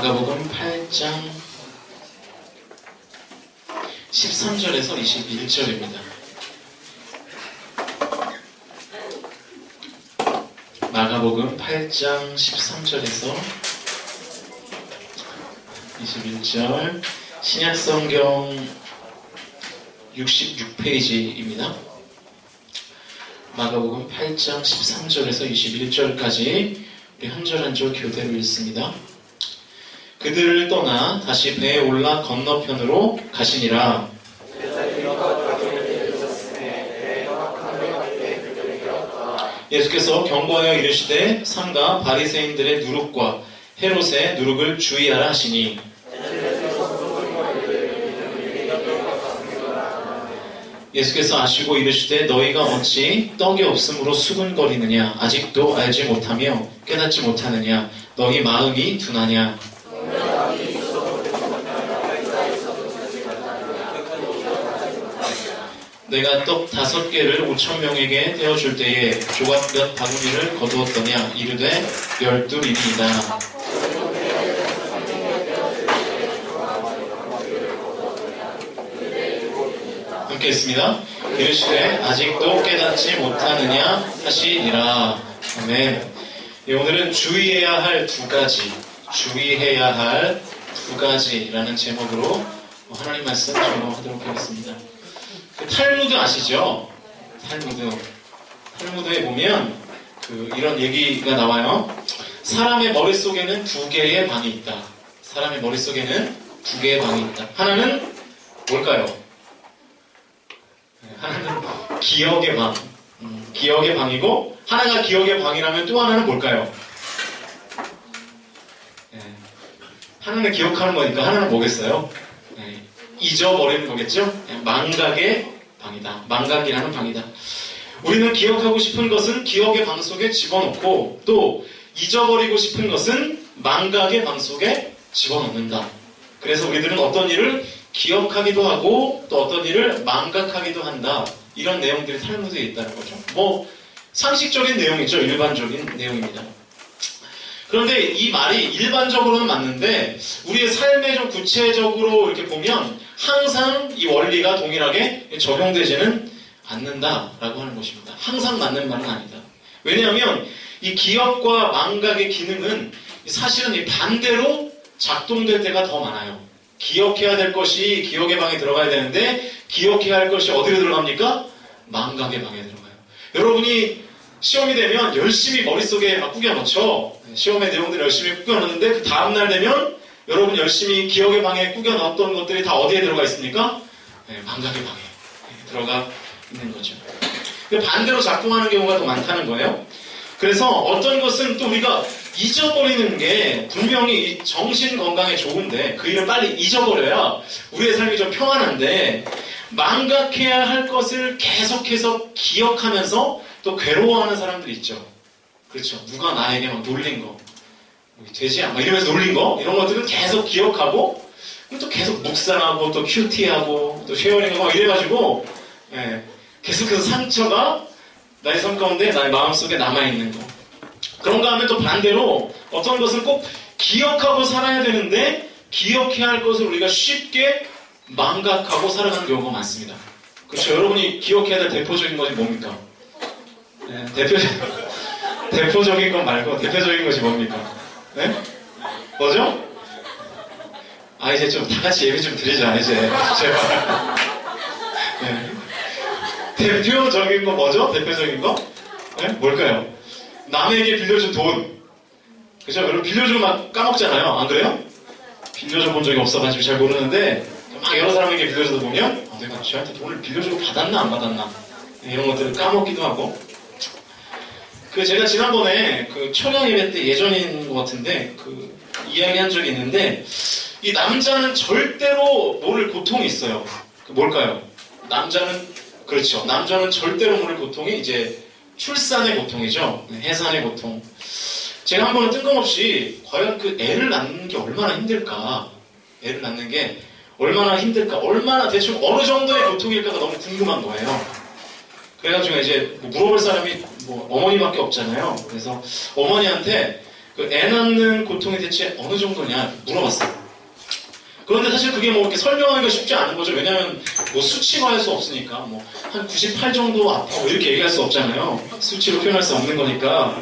마가복음 8장 13절에서 21절입니다. 마가복음 8장 13절에서 21절, 신약성경 66페이지입니다. 마가복음 8장 13절에서 21절까지 우리 한 절 한 절 교대로 읽습니다. 그들을 떠나 다시 배에 올라 건너편으로 가시니라. 예수께서 경고하여 이르시되 삼가 바리새인들의 누룩과 헤롯의 누룩을 주의하라 하시니, 예수께서 아시고 이르시되 너희가 어찌 떡이 없으므로 수군거리느냐, 아직도 알지 못하며 깨닫지 못하느냐, 너희 마음이 둔하냐. 내가 떡 5개를 5,000명에게 떼어줄 때에 조각 몇 바구니를 거두었더냐, 이르되 12입니다. 함께 읽습니다. 이르시되 아직도 깨닫지 못하느냐 하시니라. 아멘. 오늘은 주의해야 할 두 가지라는 제목으로 하나님 말씀 전공하도록 하겠습니다. 탈무드 아시죠? 탈무드에 보면 이런 얘기가 나와요. 사람의 머릿속에는 2개의 방이 있다. 사람의 머릿속에는 2개의 방이 있다. 하나는 뭘까요? 하나는 기억의 방. 기억의 방이고, 하나가 기억의 방이라면 또 하나는 뭘까요? 하나는 기억하는 거니까 하나는 뭐겠어요? 잊어버리는 거겠죠? 망각의 방이다. 망각이라는 방이다. 우리는 기억하고 싶은 것은 기억의 방 속에 집어넣고, 또 잊어버리고 싶은 것은 망각의 방 속에 집어넣는다. 그래서 우리들은 어떤 일을 기억하기도 하고 또 어떤 일을 망각하기도 한다. 이런 내용들이 탈무드에 있다는 거죠. 상식적인 내용이죠. 일반적인 내용입니다. 그런데 이 말이 일반적으로는 맞는데 우리의 삶에 좀 구체적으로 이렇게 보면 항상 이 원리가 동일하게 적용되지는 않는다라고 하는 것입니다. 항상 맞는 말은 아니다. 왜냐하면 이 기억과 망각의 기능은 사실은 이 반대로 작동될 때가 더 많아요. 기억해야 될 것이 기억의 방에 들어가야 되는데 기억해야 할 것이 어디로 들어갑니까? 망각의 방에 들어가요. 여러분이 시험이 되면 열심히 머릿속에 막 꾸겨 넣죠. 시험의 내용들을 열심히 꾸겨 넣는데 그 다음날 되면 여러분 열심히 기억의 방에 꾸겨 넣었던 것들이 다 어디에 들어가 있습니까? 망각의 방에 들어가 있는 거죠. 반대로 작동하는 경우가 더 많다는 거예요. 그래서 어떤 것은 또 우리가 잊어버리는 게 분명히 정신 건강에 좋은데 그 일을 빨리 잊어버려야 우리의 삶이 좀 평안한데, 망각해야 할 것을 계속해서 기억하면서 또 괴로워하는 사람들이 있죠. 그렇죠. 누가 나에게 막 놀린 거, 돼지야 막 이러면서 놀린 거, 이런 것들은 계속 기억하고 또 계속 묵상하고 또 큐티하고 또 쉐어링하고 막 이래가지고 계속해서 상처가 나의 삶 가운데 나의 마음속에 남아있는 거. 그런가 하면 또 반대로 어떤 것은 꼭 기억하고 살아야 되는데 기억해야 할 것을 우리가 쉽게 망각하고 살아가는 경우가 많습니다. 그렇죠. 여러분이 기억해야 될 대표적인 것이 뭡니까? 대표적인 것 말고 대표적인 것이 뭡니까? 뭐죠? 이제 좀 다 같이 예배 좀 드리자, 이제. 제발. 대표적인 거 뭐죠? 대표적인 거? 뭘까요? 남에게 빌려준 돈. 그죠? 여러분 빌려주고 막 까먹잖아요. 안 그래요? 빌려줘 본 적이 없어가지고 잘 모르는데 막 여러 사람에게 빌려주다 보면 내가 쟤한테 돈을 빌려주고 받았나 안 받았나 이런 것들을 까먹기도 하고. 제가 지난번에 철야 예배 때 예전인 것 같은데 이야기한 적이 있는데, 이 남자는 절대로 모를 고통이 있어요. 뭘까요? 그렇죠. 남자는 절대로 모를 고통이 이제 출산의 고통이죠. 해산의 고통. 제가 한 번은 뜬금없이 과연 애를 낳는 게 얼마나 힘들까? 애를 낳는 게 얼마나 힘들까? 얼마나 대충 어느 정도의 고통일까가 너무 궁금한 거예요. 그래가지고 이제 물어볼 사람이 어머니밖에 없잖아요. 그래서 어머니한테 그 애 낳는 고통이 대체 어느 정도냐 물어봤어요. 그런데 사실 그게 뭐 이렇게 설명하기가 쉽지 않은 거죠. 왜냐하면 뭐 수치화할 수 없으니까 뭐 한 98 정도 아파 뭐 이렇게 얘기할 수 없잖아요. 수치로 표현할 수 없는 거니까.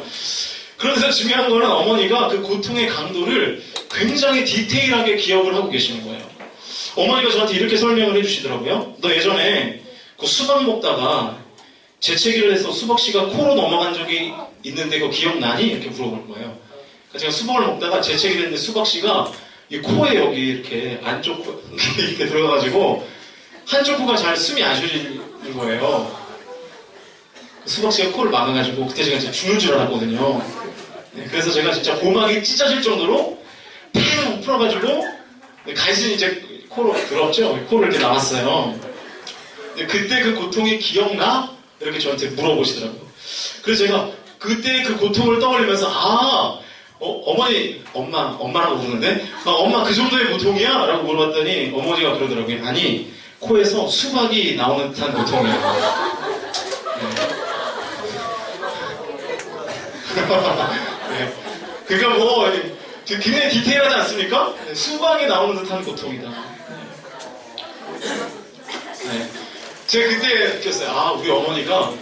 그런데 중요한 거는 어머니가 그 고통의 강도를 굉장히 디테일하게 기억을 하고 계시는 거예요. 어머니가 저한테 이렇게 설명을 해주시더라고요. 너 예전에 그 수박 먹다가 재채기를 해서 수박씨가 코로 넘어간 적이 있는데 그거 기억나니? 이렇게 물어볼 거예요. 그러니까 제가 수박을 먹다가 재채기를 했는데 수박씨가 이 코에 여기 이렇게 안쪽 코 이렇게 들어가가지고 한쪽 코가 잘 숨이 안 쉬어지는 거예요. 수박씨가 코를 막아가지고 그때 제가 진짜 죽는 줄 알았거든요. 네, 그래서 제가 진짜 고막이 찢어질 정도로 팽 풀어가지고 간신히 이제 코로 들었죠. 코를 이렇게 나왔어요. 그때 그 고통이 기억나? 이렇게 저한테 물어보시더라고요. 그래서 제가 그때 그 고통을 떠올리면서 어머니, 엄마라고 부르는데 엄마 그 정도의 고통이야? 라고 물어봤더니 어머니가 그러더라고요. 아니, 코에서 수박이 나오는 듯한 고통이야. 네. 그러니까 뭐 굉장히 디테일하지 않습니까? 네, 수박이 나오는 듯한 고통이다. 네. 제가 그때 느꼈어요. 우리 어머니가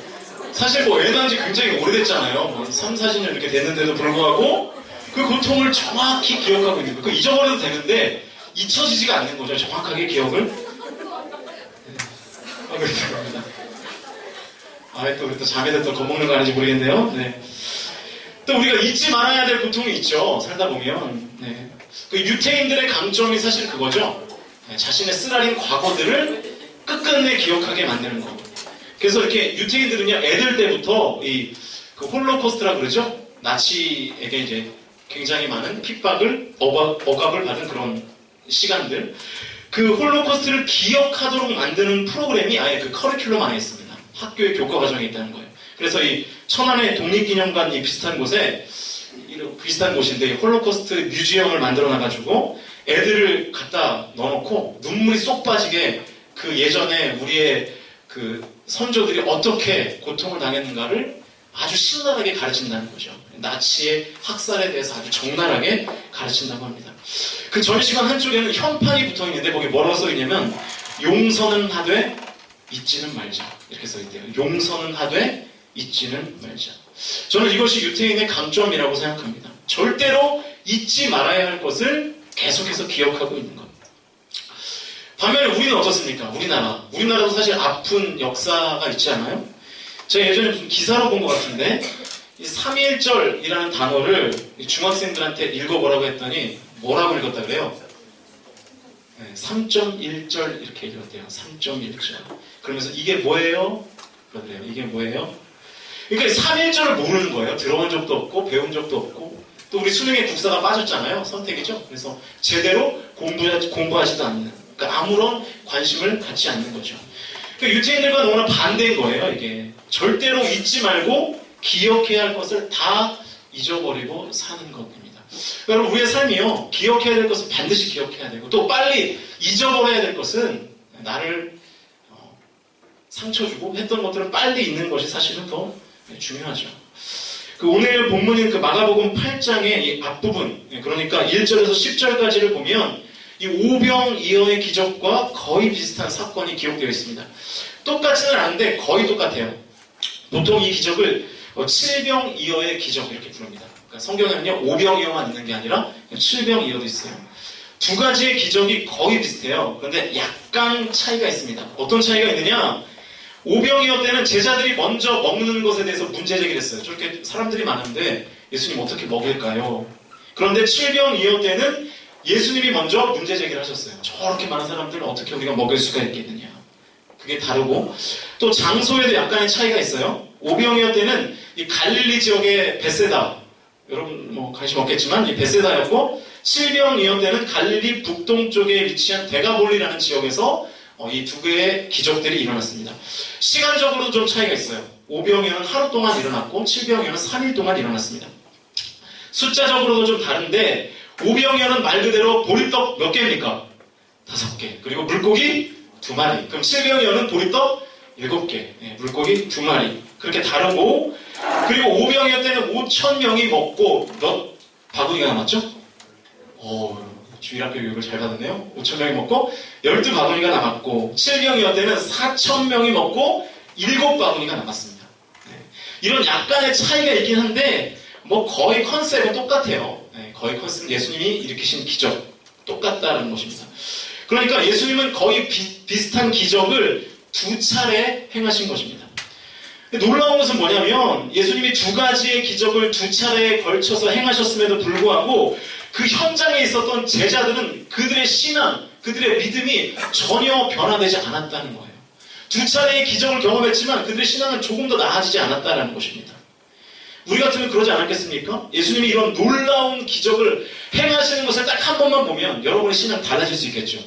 사실 뭐 애 낳은 지 굉장히 오래됐잖아요. 뭐 3, 40년 이렇게 됐는데도 불구하고 그 고통을 정확히 기억하고 있는 거예요. 그 잊어버려도 되는데 잊혀지지가 않는 거죠. 정확하게 기억을. 네. 그렇습니다. 또 자매들 또 겁먹는 거 아닌지 모르겠네요. 네. 또 우리가 잊지 말아야 될 고통이 있죠. 살다 보면. 네. 그 유태인들의 강점이 사실 그거죠. 네. 자신의 쓰라린 과거들을 끝끝내 기억하게 만드는 거. 그래서 이렇게 유태인들은요, 애들 때부터 그 홀로코스트라고 그러죠? 나치에게 이제 굉장히 많은 핍박을, 억압을 받은 그런 시간들. 그 홀로코스트를 기억하도록 만드는 프로그램이 아예 그 커리큘럼 안에 있습니다. 학교의 교과 과정에 있다는 거예요. 그래서 이 천안의 독립기념관이 비슷한 곳에, 비슷한 곳인데 홀로코스트 뮤지엄을 만들어 놔가지고 애들을 갖다 넣어놓고 눈물이 쏙 빠지게 그 예전에 우리의 그 선조들이 어떻게 고통을 당했는가를 아주 신랄하게 가르친다는 거죠. 나치의 학살에 대해서 아주 적나라하게 가르친다고 합니다. 그 전시관 한쪽에는 현판이 붙어 있는데 거기 뭐라고 써 있냐면 용서는 하되 잊지는 말자 이렇게 써 있대요. 용서는 하되 잊지는 말자. 저는 이것이 유태인의 강점이라고 생각합니다. 절대로 잊지 말아야 할 것을 계속해서 기억하고 있는 것. 반면에 우리는 어떻습니까? 우리나라도 사실 아픈 역사가 있지 않아요? 제가 예전에 무슨 기사로 본 것 같은데 이 3.1절이라는 단어를 중학생들한테 읽어보라고 했더니 뭐라고 읽었다 그래요? 네, 3.1절 이렇게 읽었대요. 3.1절. 그러면서 이게 뭐예요? 그러더래요. 이게 뭐예요? 그러니까 3.1절을 모르는 거예요. 들어본 적도 없고 배운 적도 없고 또 우리 수능에 국사가 빠졌잖아요. 선택이죠. 그래서 제대로 공부하지도 않는. 그러니까 아무런 관심을 갖지 않는 거죠. 그러니까 유태인들과 너무나 반대인 거예요. 이게 절대로 잊지 말고 기억해야 할 것을 다 잊어버리고 사는 겁니다. 여러분 우리의 삶이요. 기억해야 될 것은 반드시 기억해야 되고 또 빨리 잊어버려야 될 것은 나를 상처 주고 했던 것들은 빨리 잊는 것이 사실은 더 중요하죠. 그 오늘 본문인 그 마가복음 8장의 이 앞부분 그러니까 1절에서 10절까지를 보면 이 오병이어의 기적과 거의 비슷한 사건이 기록되어 있습니다. 똑같지는 않은데 거의 똑같아요. 보통 이 기적을 칠병이어의 기적 이렇게 부릅니다. 그러니까 성경에는요 오병이어만 있는 게 아니라 칠병이어도 있어요. 두 가지의 기적이 거의 비슷해요. 그런데 약간 차이가 있습니다. 어떤 차이가 있느냐? 오병이어 때는 제자들이 먼저 먹는 것에 대해서 문제 제기를 했어요. 저렇게 사람들이 많은데 예수님 어떻게 먹을까요? 그런데 칠병이어 때는 예수님이 먼저 문제 제기를 하셨어요. 저렇게 많은 사람들을 어떻게 우리가 먹일 수가 있겠느냐. 그게 다르고 또 장소에도 약간의 차이가 있어요. 오병이어 때는 이 갈릴리 지역의 베세다 여러분 뭐 관심 없겠지만 이 베세다였고 칠병이어 때는 갈릴리 북동쪽에 위치한 데가볼리라는 지역에서 이 두 개의 기적들이 일어났습니다. 시간적으로도 좀 차이가 있어요. 오병이어는 하루 동안 일어났고 칠병이어는 3일 동안 일어났습니다. 숫자적으로도 좀 다른데 오병이어는 말 그대로 보리떡 몇 개입니까? 5개. 그리고 물고기 2마리. 그럼 칠병이어는 보리떡 7개. 물고기 2마리. 그렇게 다르고 그리고 오병이어 때는 5,000명이 먹고 바구니가 남았죠? 주일학교 교육을 잘 받았네요. 5,000명이 먹고 12바구니가 남았고 7병이었다면 4,000명이 먹고 7바구니가 남았습니다. 네. 이런 약간의 차이가 있긴 한데 뭐 거의 컨셉은 똑같아요. 네. 거의 컨셉은 예수님이 일으키신 기적 똑같다는 것입니다. 그러니까 예수님은 거의 비슷한 기적을 2차례 행하신 것입니다. 놀라운 것은 뭐냐면 예수님이 2가지의 기적을 2차례에 걸쳐서 행하셨음에도 불구하고 그 현장에 있었던 제자들은 그들의 신앙, 그들의 믿음이 전혀 변화되지 않았다는 거예요. 2차례의 기적을 경험했지만 그들의 신앙은 조금 더 나아지지 않았다는 것입니다. 우리 같으면 그러지 않았겠습니까? 예수님이 이런 놀라운 기적을 행하시는 것을 딱 한 번만 보면 여러분의 신앙 달라질 수 있겠죠.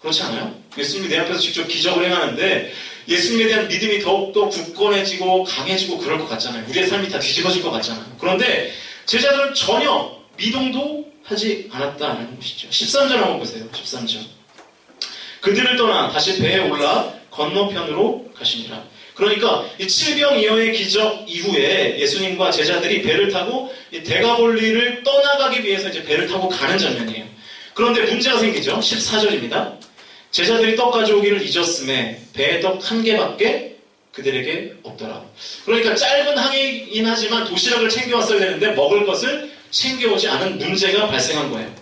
그렇지 않아요? 예수님이 내 앞에서 직접 기적을 행하는데 예수님에 대한 믿음이 더욱더 굳건해지고 강해지고 그럴 것 같잖아요. 우리의 삶이 다 뒤집어질 것 같잖아요. 그런데 제자들은 전혀 미동도 하지 않았다는 것이죠. 13절 한번 보세요. 13절. 그들을 떠나 다시 배에 올라 건너편으로 가시니라. 그러니까 이 7병이어의 기적 이후에 예수님과 제자들이 배를 타고 이 대가볼리를 떠나가기 위해서 이제 배를 타고 가는 장면이에요. 그런데 문제가 생기죠. 14절입니다. 제자들이 떡 가져오기를 잊었음에 배에 떡 1개밖에 그들에게 없더라. 그러니까 짧은 항해이긴 하지만 도시락을 챙겨왔어야 되는데 먹을 것을 챙겨오지 않은 문제가 발생한 거예요.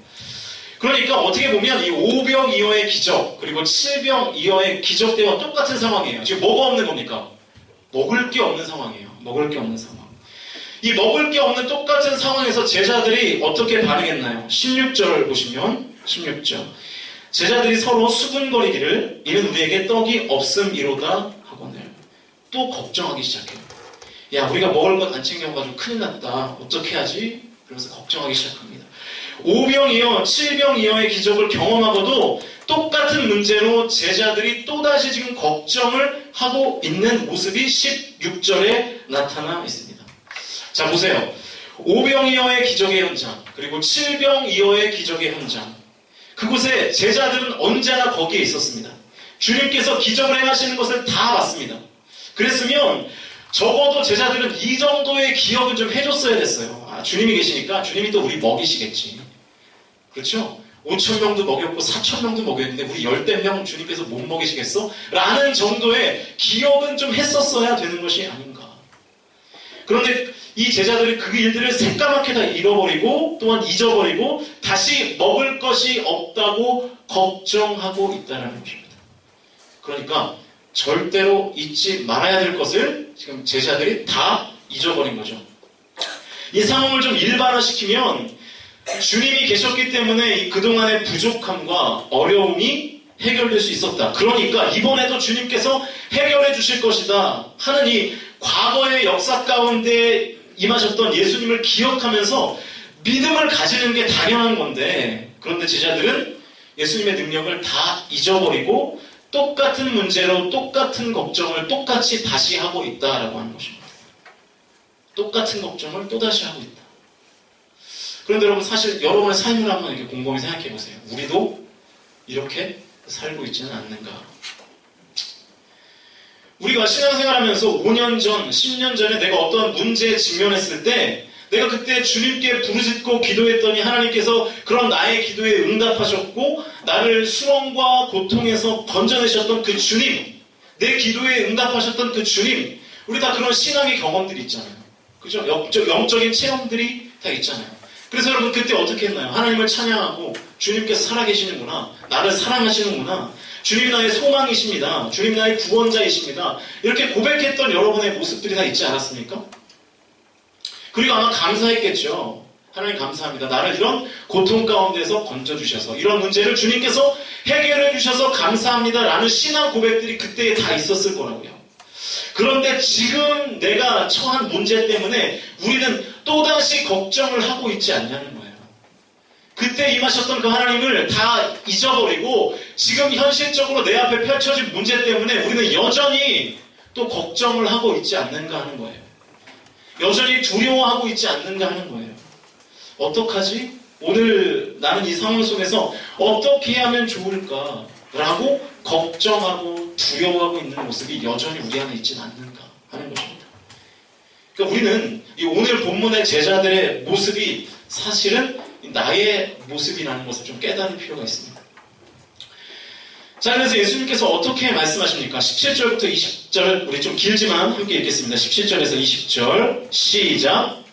그러니까 어떻게 보면 이 5병이어의 기적 그리고 7병이어의 기적 때와 똑같은 상황이에요. 지금 뭐가 없는 겁니까? 먹을 게 없는 상황이에요. 먹을 게 없는 상황. 이 먹을 게 없는 똑같은 상황에서 제자들이 어떻게 반응했나요? 16절을 보시면 16절 제자들이 서로 수군거리기를 이는 우리에게 떡이 없음이로다 하거늘. 또 걱정하기 시작해요. 야, 우리가 먹을 것 안 챙겨가지고 큰일 났다. 어떻게 하지? 그러면서 걱정하기 시작합니다. 5병이어 7병이어의 기적을 경험하고도 똑같은 문제로 제자들이 또다시 지금 걱정을 하고 있는 모습이 16절에 나타나 있습니다. 자, 보세요. 5병이어의 기적의 현장 그리고 7병이어의 기적의 현장, 그곳에 제자들은 언제나 거기에 있었습니다. 주님께서 기적을 행하시는 것을 다 봤습니다. 그랬으면 적어도 제자들은 이 정도의 기억은 좀 해줬어야 됐어요. 주님이 계시니까 주님이 또 우리 먹이시겠지. 그렇죠? 5,000명도 먹였고 4,000명도 먹였는데 우리 10명 주님께서 못 먹이시겠어? 라는 정도의 기억은 좀 했었어야 되는 것이 아닌가. 그런데 이 제자들이 그 일들을 새까맣게 다 잃어버리고 또한 잊어버리고 다시 먹을 것이 없다고 걱정하고 있다는 것입니다. 그러니까 절대로 잊지 말아야 될 것을 지금 제자들이 다 잊어버린 거죠. 이 상황을 좀 일반화시키면 주님이 계셨기 때문에 그동안의 부족함과 어려움이 해결될 수 있었다. 그러니까 이번에도 주님께서 해결해 주실 것이다 하는 이 과거의 역사 가운데 임하셨던 예수님을 기억하면서 믿음을 가지는 게 당연한 건데, 그런데 제자들은 예수님의 능력을 다 잊어버리고 똑같은 문제로 똑같은 걱정을 똑같이 다시 하고 있다라고 하는 것입니다. 똑같은 걱정을 또다시 하고 있다. 그런데 여러분, 사실 여러분의 삶을 한번 이렇게 곰곰이 생각해 보세요. 우리도 이렇게 살고 있지는 않는가? 우리가 신앙생활하면서 5년 전, 10년 전에 내가 어떤 문제에 직면했을 때 내가 그때 주님께 부르짖고 기도했더니 하나님께서 그런 나의 기도에 응답하셨고 나를 수렁과 고통에서 건져내셨던 그 주님, 내 기도에 응답하셨던 그 주님, 우리 다 그런 신앙의 경험들이 있잖아요. 그죠? 영적인 체험들이 다 있잖아요. 그래서 여러분 그때 어떻게 했나요? 하나님을 찬양하고 주님께서 살아계시는구나, 나를 사랑하시는구나, 주님이 나의 소망이십니다, 주님이 나의 구원자이십니다, 이렇게 고백했던 여러분의 모습들이 다 있지 않았습니까? 그리고 아마 감사했겠죠. 하나님 감사합니다, 나를 이런 고통 가운데서 건져주셔서 이런 문제를 주님께서 해결해 주셔서 감사합니다 라는 신앙 고백들이 그때에 다 있었을 거라고요. 그런데 지금 내가 처한 문제 때문에 우리는 또다시 걱정을 하고 있지 않냐는 거예요. 그때 임하셨던 그 하나님을 다 잊어버리고 지금 현실적으로 내 앞에 펼쳐진 문제 때문에 우리는 여전히 또 걱정을 하고 있지 않는가 하는 거예요. 여전히 두려워하고 있지 않는가 하는 거예요. 어떡하지? 오늘 나는 이 상황 속에서 어떻게 하면 좋을까? 라고 걱정하고 두려워하고 있는 모습이 여전히 우리 안에 있지는 않는가 하는 것입니다. 그러니까 우리는 이 오늘 본문의 제자들의 모습이 사실은 나의 모습이라는 것을 좀 깨달을 필요가 있습니다. 자, 그래서 예수님께서 어떻게 말씀하십니까? 17절부터 20절, 우리 좀 길지만 함께 읽겠습니다. 17절에서 20절, 시작.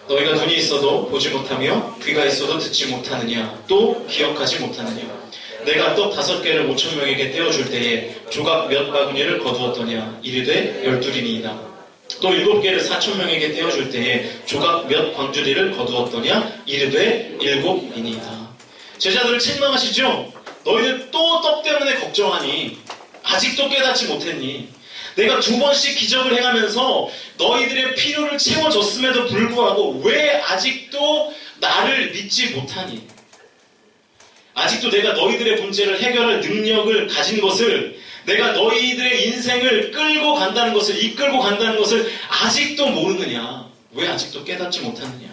너희가 눈이 있어도 보지 못하며 귀가 있어도 듣지 못하느냐, 또 기억하지 못하느냐. 내가 떡 5개를 5,000명에게 떼어줄 때에 조각 몇 바구니를 거두었더냐, 이르되 12이니이다. 또 7개를 4,000명에게 떼어줄 때에 조각 몇 광주리를 거두었더냐, 이르되 7이니이다. 제자들을 책망하시죠. 너희들 또 떡 때문에 걱정하니 아직도 깨닫지 못했니? 내가 2번씩 기적을 행하면서 너희들의 필요를 채워줬음에도 불구하고 왜 아직도 나를 믿지 못하니? 아직도 내가 너희들의 문제를 해결할 능력을 가진 것을, 내가 너희들의 인생을 끌고 간다는 것을, 이끌고 간다는 것을 아직도 모르느냐? 왜 아직도 깨닫지 못하느냐?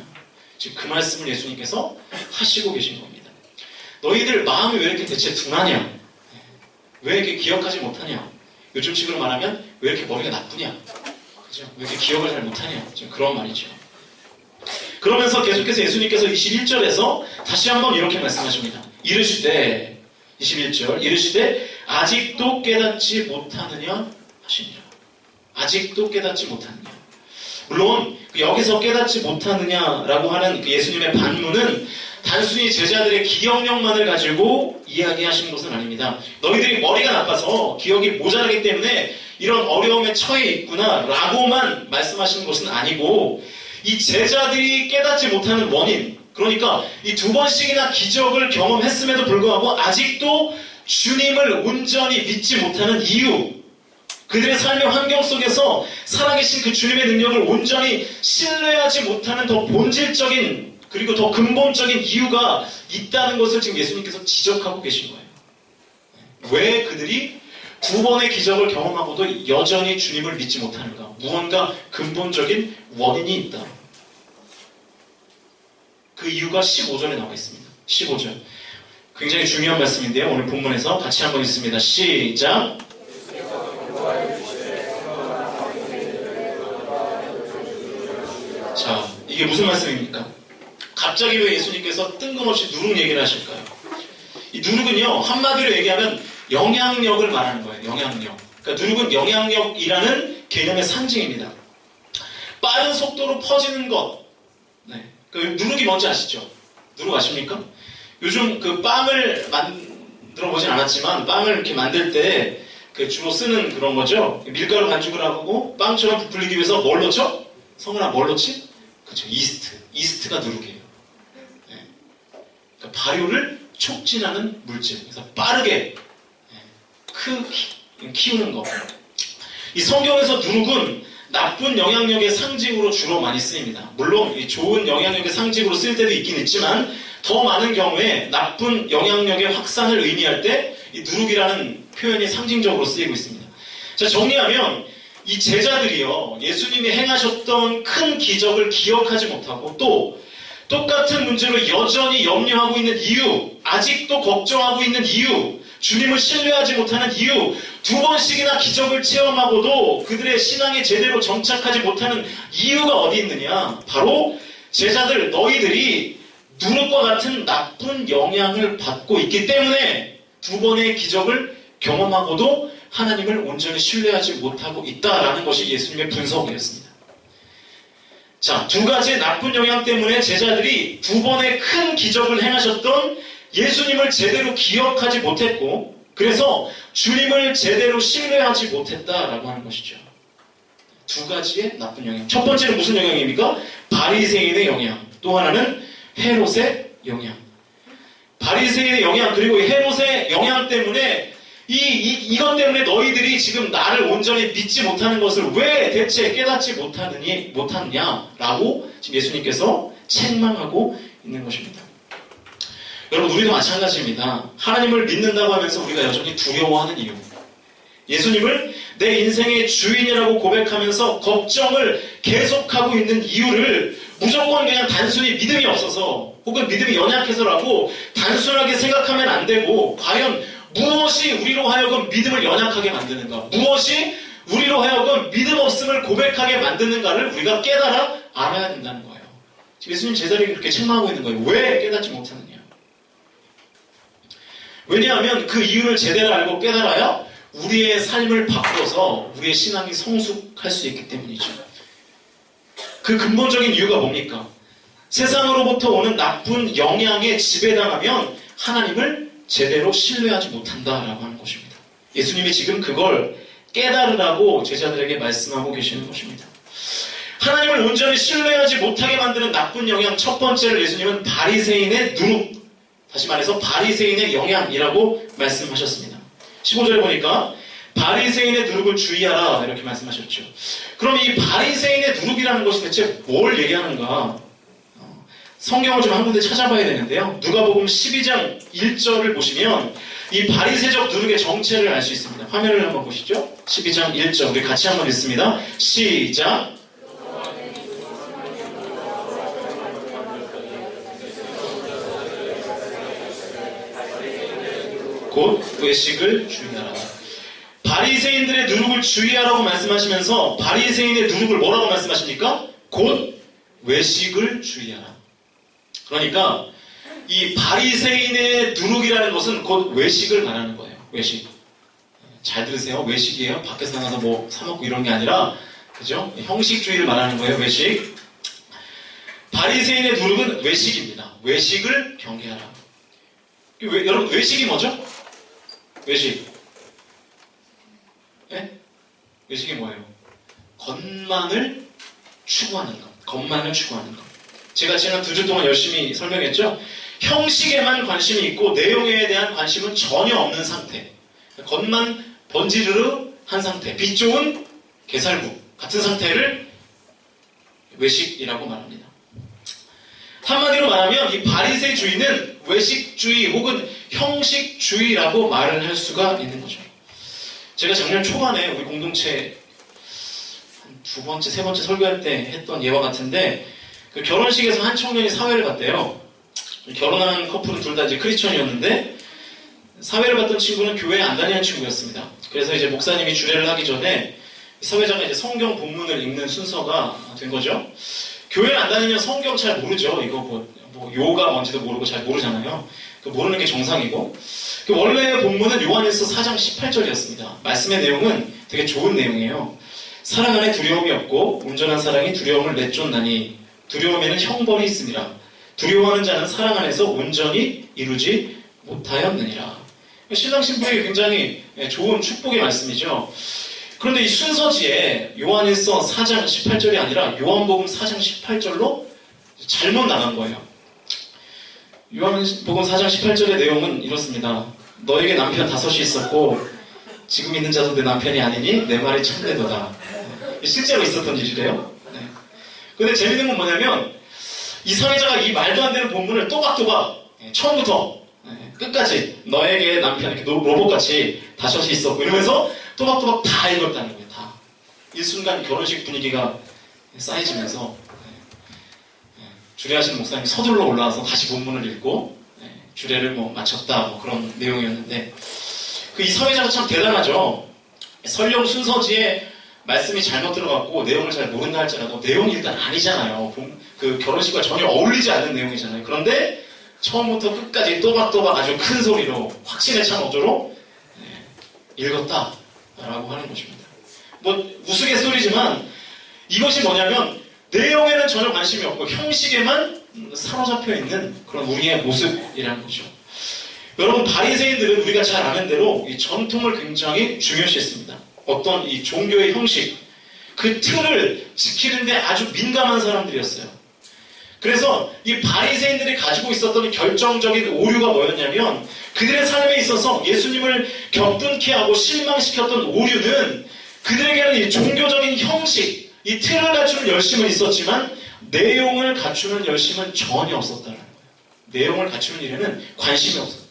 지금 그 말씀을 예수님께서 하시고 계신 겁니다. 너희들 마음이 왜 이렇게 대체 둔하냐? 왜 이렇게 기억하지 못하냐? 요즘식으로 말하면 왜 이렇게 머리가 나쁘냐? 그죠? 왜 이렇게 기억을 잘 못하냐? 지금 그런 말이죠. 그러면서 계속해서 예수님께서 21절에서 다시 한번 이렇게 말씀하십니다. 이르시되, 21절, 이르시되 아직도 깨닫지 못하느냐 하시니라. 아직도 깨닫지 못하느냐. 물론 여기서 깨닫지 못하느냐라고 하는 그 예수님의 반문은 단순히 제자들의 기억력만을 가지고 이야기하시는 것은 아닙니다. 너희들이 머리가 나빠서 기억이 모자라기 때문에 이런 어려움에 처해 있구나 라고만 말씀하시는 것은 아니고, 이 제자들이 깨닫지 못하는 원인, 그러니까 이 2번씩이나 기적을 경험했음에도 불구하고 아직도 주님을 온전히 믿지 못하는 이유, 그들의 삶의 환경 속에서 살아계신 그 주님의 능력을 온전히 신뢰하지 못하는 더 본질적인, 그리고 더 근본적인 이유가 있다는 것을 지금 예수님께서 지적하고 계신 거예요. 왜 그들이 2번의 기적을 경험하고도 여전히 주님을 믿지 못하는가? 무언가 근본적인 원인이 있다. 그 이유가 15절에 나와 있습니다. 15절. 굉장히 중요한 말씀인데요. 오늘 본문에서 같이 한번 읽습니다. 시작. 자, 이게 무슨 말씀입니까? 갑자기 왜 예수님께서 뜬금없이 누룩 얘기를 하실까요? 이 누룩은요, 한마디로 얘기하면 영향력을 말하는 거예요. 영향력. 그러니까 누룩은 영향력이라는 개념의 상징입니다. 빠른 속도로 퍼지는 것. 네. 그 누룩이 뭔지 아시죠? 누룩 아십니까? 요즘 그 빵을 만들어 보진 않았지만 빵을 이렇게 만들 때 그 주로 쓰는 그런 거죠. 밀가루 반죽을 하고 빵처럼 부풀리기 위해서 뭘 넣죠? 성은아, 뭘 넣지? 그렇죠. 이스트. 이스트가 누룩이에요. 네. 그러니까 발효를 촉진하는 물질. 그래서 빠르게 키우는 거. 이 성경에서 누룩은 나쁜 영향력의 상징으로 주로 많이 쓰입니다. 물론 이 좋은 영향력의 상징으로 쓸 때도 있긴 있지만 더 많은 경우에 나쁜 영향력의 확산을 의미할 때 이 누룩이라는 표현이 상징적으로 쓰이고 있습니다. 자, 정리하면 이 제자들이요, 예수님이 행하셨던 큰 기적을 기억하지 못하고 또 똑같은 문제로 여전히 염려하고 있는 이유, 아직도 걱정하고 있는 이유, 주님을 신뢰하지 못하는 이유, 2번씩이나 기적을 체험하고도 그들의 신앙에 제대로 정착하지 못하는 이유가 어디 있느냐? 바로 제자들, 너희들이 누룩과 같은 나쁜 영향을 받고 있기 때문에 2번의 기적을 경험하고도 하나님을 온전히 신뢰하지 못하고 있다라는 것이 예수님의 분석이었습니다. 자, 2가지의 나쁜 영향 때문에 제자들이 2번의 큰 기적을 행하셨던 예수님을 제대로 기억하지 못했고, 그래서 주님을 제대로 신뢰하지 못했다라고 하는 것이죠. 2가지의 나쁜 영향. 첫 번째는 무슨 영향입니까? 바리새인의 영향. 또 하나는 헤롯의 영향. 바리새인의 영향, 그리고 헤롯의 영향 때문에 이것 때문에 너희들이 지금 나를 온전히 믿지 못하는 것을 왜 대체 깨닫지 못하느냐라고 지금 예수님께서 책망하고 있는 것입니다. 여러분, 우리도 마찬가지입니다. 하나님을 믿는다고 하면서 우리가 여전히 두려워하는 이유, 예수님을 내 인생의 주인이라고 고백하면서 걱정을 계속하고 있는 이유를 무조건 그냥 단순히 믿음이 없어서 혹은 믿음이 연약해서라고 단순하게 생각하면 안 되고, 과연 무엇이 우리로 하여금 믿음을 연약하게 만드는가? 무엇이 우리로 하여금 믿음 없음을 고백하게 만드는가를 우리가 깨달아 알아야 된다는 거예요. 예수님 제자들이 그렇게 책망하고 있는 거예요. 왜 깨닫지 못하느냐? 왜냐하면 그 이유를 제대로 알고 깨달아야 우리의 삶을 바꿔서 우리의 신앙이 성숙할 수 있기 때문이죠. 그 근본적인 이유가 뭡니까? 세상으로부터 오는 나쁜 영향에 지배당하면 하나님을 제대로 신뢰하지 못한다라고 하는 것입니다. 예수님이 지금 그걸 깨달으라고 제자들에게 말씀하고 계시는 것입니다. 하나님을 온전히 신뢰하지 못하게 만드는 나쁜 영향 첫 번째를 예수님은 바리새인의 누룩, 다시 말해서 바리새인의 영향이라고 말씀하셨습니다. 15절에 보니까 바리새인의 누룩을 주의하라 이렇게 말씀하셨죠. 그럼 이 바리새인의 누룩이라는 것이 대체 뭘 얘기하는가? 성경을 좀 한 군데 찾아봐야 되는데요. 누가복음 12장 1절을 보시면 이 바리새적 누룩의 정체를 알 수 있습니다. 화면을 한번 보시죠. 12장 1절 우리 같이 한번 읽습니다. 시작. 곧 외식을 주의하라. 바리새인들의 누룩을 주의하라고 말씀하시면서 바리새인의 누룩을 뭐라고 말씀하십니까? 곧 외식을 주의하라. 그러니까 이 바리새인의 누룩이라는 것은 곧 외식을 말하는 거예요. 외식. 잘 들으세요. 외식이에요. 밖에서 나가서 뭐 사먹고 이런 게 아니라, 그죠? 형식주의를 말하는 거예요. 외식. 바리새인의 누룩은 외식입니다. 외식을 경계하라. 여러분 외식이 뭐죠? 외식. 네? 외식이 뭐예요? 겉만을 추구하는 것. 겉만을 추구하는 것. 제가 지난 2주 동안 열심히 설명했죠? 형식에만 관심이 있고 내용에 대한 관심은 전혀 없는 상태. 겉만 번지르르 한 상태. 빛 좋은 게살국 같은 상태를 외식이라고 말합니다. 한마디로 말하면 이 바리새주의는 외식주의 혹은 형식주의라고 말을 할 수가 있는 거죠. 제가 작년 초반에 우리 공동체 한 2번째, 3번째 설교할 때 했던 예와 같은데 그 결혼식에서 한 청년이 사회를 봤대요. 결혼한 커플은 둘 다 이제 크리스천이었는데 사회를 봤던 친구는 교회에 안 다니는 친구였습니다. 그래서 이제 목사님이 주례를 하기 전에 사회자가 이제 성경 본문을 읽는 순서가 된 거죠. 교회를 안 다니면 성경 잘 모르죠. 이거 뭐 요가 뭔지도 모르고 잘 모르잖아요. 모르는 게 정상이고. 원래 본문은 요한일서 4장 18절이었습니다. 말씀의 내용은 되게 좋은 내용이에요. 사랑 안에 두려움이 없고 온전한 사랑이 두려움을 내쫓나니 두려움에는 형벌이 있습니다. 두려워하는 자는 사랑 안에서 온전히 이루지 못하였느니라. 신랑 신부에게 굉장히 좋은 축복의 말씀이죠. 그런데 이 순서지에 요한일서 4장 18절이 아니라 요한복음 4장 18절로 잘못 나간 거예요. 요한복음 4장 18절의 내용은 이렇습니다. 너에게 남편 5이 있었고 지금 있는 자도 내 남편이 아니니 내 말이 참되도다. 실제로 있었던 일이래요. 근데 재밌는 건 뭐냐면 이 사회자가 이 말도 안 되는 본문을 또박또박 처음부터 끝까지 너에게 남편 이렇게 로봇같이 5이 있었고 이러면서 또박또박 다 읽었다는 거예요. 다. 일순간 결혼식 분위기가 쌓여지면서 주례하시는 목사님이 서둘러 올라와서 다시 본문을 읽고 주례를 마쳤다 그런 내용이었는데 이 사회자가 참 대단하죠. 설령 순서지에 말씀이 잘못 들어갔고 내용을 잘 모른다 할지라도 내용이 일단 아니잖아요. 그 결혼식과 전혀 어울리지 않는 내용이잖아요. 그런데 처음부터 끝까지 또박또박 아주 큰 소리로 확신에 찬 어조로 읽었다라고 하는 것입니다. 우스갯소리지만 이것이 뭐냐면 내용에는 전혀 관심이 없고 형식에만 사로잡혀 있는 그런 우리의 모습이라는 거죠. 여러분 바리새인들은 우리가 잘 아는 대로 이 전통을 굉장히 중요시했습니다. 어떤 이 종교의 형식, 그 틀을 지키는데 아주 민감한 사람들이었어요. 그래서 이 바리새인들이 가지고 있었던 결정적인 오류가 뭐였냐면 그들의 삶에 있어서 예수님을 격분케 하고 실망시켰던 오류는 그들에게는 이 종교적인 형식, 이 틀을 갖추는 열심은 있었지만 내용을 갖추는 열심은 전혀 없었다는 거예요. 내용을 갖추는 일에는 관심이 없었다.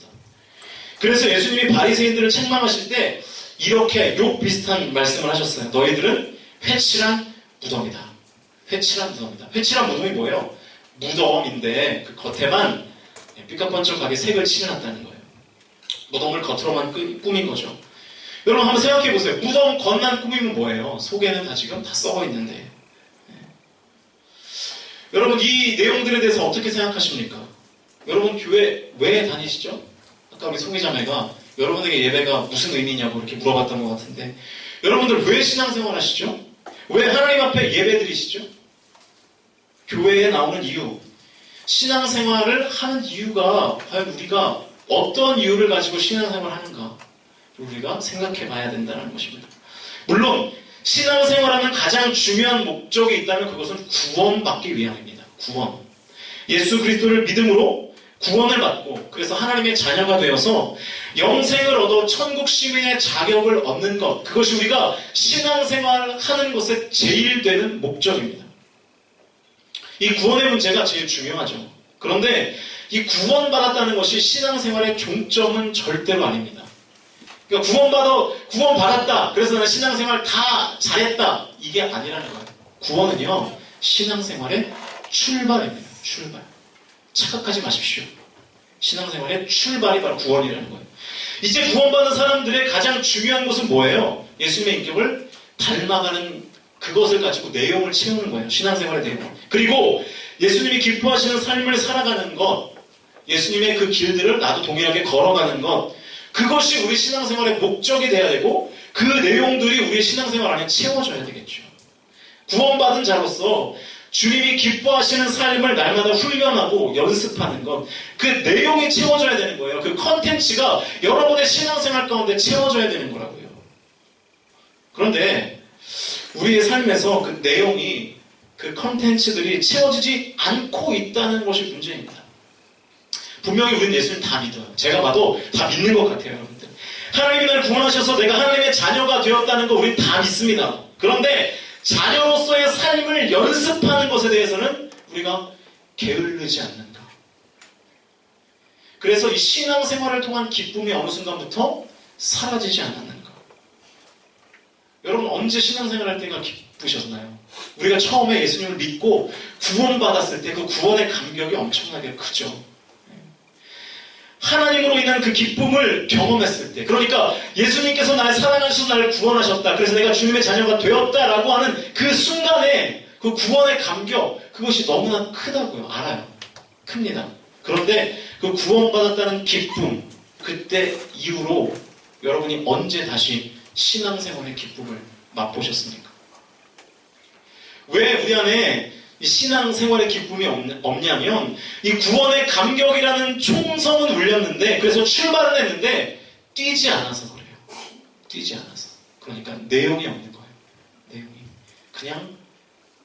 그래서 예수님이 바리새인들을 책망하실 때 이렇게 욕 비슷한 말씀을 하셨어요. 너희들은 회칠한 무덤이다. 회칠한 무덤이다. 회칠한 무덤이 뭐예요? 무덤인데 그 겉에만 삐까뻔쩍하게 색을 칠해놨다는 거예요. 무덤을 겉으로만 꾸민 거죠. 여러분 한번 생각해 보세요. 무덤 겉만 꾸미면 뭐예요? 속에는 다 지금 다 썩어 있는데. 여러분 이 내용들에 대해서 어떻게 생각하십니까? 여러분 교회 왜 다니시죠? 아까 우리 송이자매가 여러분에게 예배가 무슨 의미냐고 이렇게 물어봤던 것 같은데 여러분들 왜 신앙생활 하시죠? 왜 하나님 앞에 예배 드리시죠? 교회에 나오는 이유, 신앙생활을 하는 이유가 과연 우리가 어떤 이유를 가지고 신앙생활을 하는가 우리가 생각해 봐야 된다는 것입니다. 물론 신앙생활하는 가장 중요한 목적이 있다면 그것은 구원받기 위함입니다. 구원. 예수 그리스도를 믿음으로 구원을 받고 그래서 하나님의 자녀가 되어서 영생을 얻어 천국 시민의 자격을 얻는 것, 그것이 우리가 신앙생활을 하는 것의 제일 되는 목적입니다. 이 구원의 문제가 제일 중요하죠. 그런데 이 구원받았다는 것이 신앙생활의 종점은 절대로 아닙니다. 그러니까 구원받았다. 그래서 나는 신앙생활 다 잘했다. 이게 아니라는 거예요. 구원은요, 신앙생활의 출발입니다. 출발. 착각하지 마십시오. 신앙생활의 출발이 바로 구원이라는 거예요. 이제 구원받은 사람들의 가장 중요한 것은 뭐예요? 예수님의 인격을 닮아가는 그것을 가지고 내용을 채우는 거예요. 신앙생활의 내용. 그리고 예수님이 기뻐하시는 삶을 살아가는 것, 예수님의 그 길들을 나도 동일하게 걸어가는 것, 그것이 우리 신앙생활의 목적이 돼야 되고 그 내용들이 우리의 신앙생활 안에 채워져야 되겠죠. 구원받은 자로서 주님이 기뻐하시는 삶을 날마다 훈련하고 연습하는 것, 그 내용이 채워져야 되는 거예요. 그 컨텐츠가 여러분의 신앙생활 가운데 채워져야 되는 거라고요. 그런데 우리의 삶에서 그 내용이, 그 컨텐츠들이 채워지지 않고 있다는 것이 문제입니다. 분명히 우리는 예수님 다 믿어요. 제가 봐도 다 믿는 것 같아요, 여러분들. 하나님이 나를 구원하셔서 내가 하나님의 자녀가 되었다는 거 우리 다 믿습니다. 그런데 자녀로서의 삶을 연습하는 것에 대해서는 우리가 게을르지 않는가. 그래서 이 신앙생활을 통한 기쁨이 어느 순간부터 사라지지 않았는가. 여러분 언제 신앙생활할 때가 기쁘셨나요? 우리가 처음에 예수님을 믿고 구원받았을 때 그 구원의 감격이 엄청나게 크죠. 하나님으로 인한 그 기쁨을 경험했을 때, 그러니까 예수님께서 나를 사랑하셔서 나를 구원하셨다, 그래서 내가 주님의 자녀가 되었다라고 하는 그 순간에 그 구원의 감격, 그것이 너무나 크다고요. 알아요. 큽니다. 그런데 그 구원받았다는 기쁨, 그때 이후로 여러분이 언제 다시 신앙생활의 기쁨을 맛보셨습니까? 왜 우리 안에 이 신앙생활의 기쁨이 없냐면 이 구원의 감격이라는 총성은 울렸는데, 그래서 출발은 했는데 뛰지 않아서 그래요. 뛰지 않아서. 그러니까 내용이 없는 거예요. 내용이. 그냥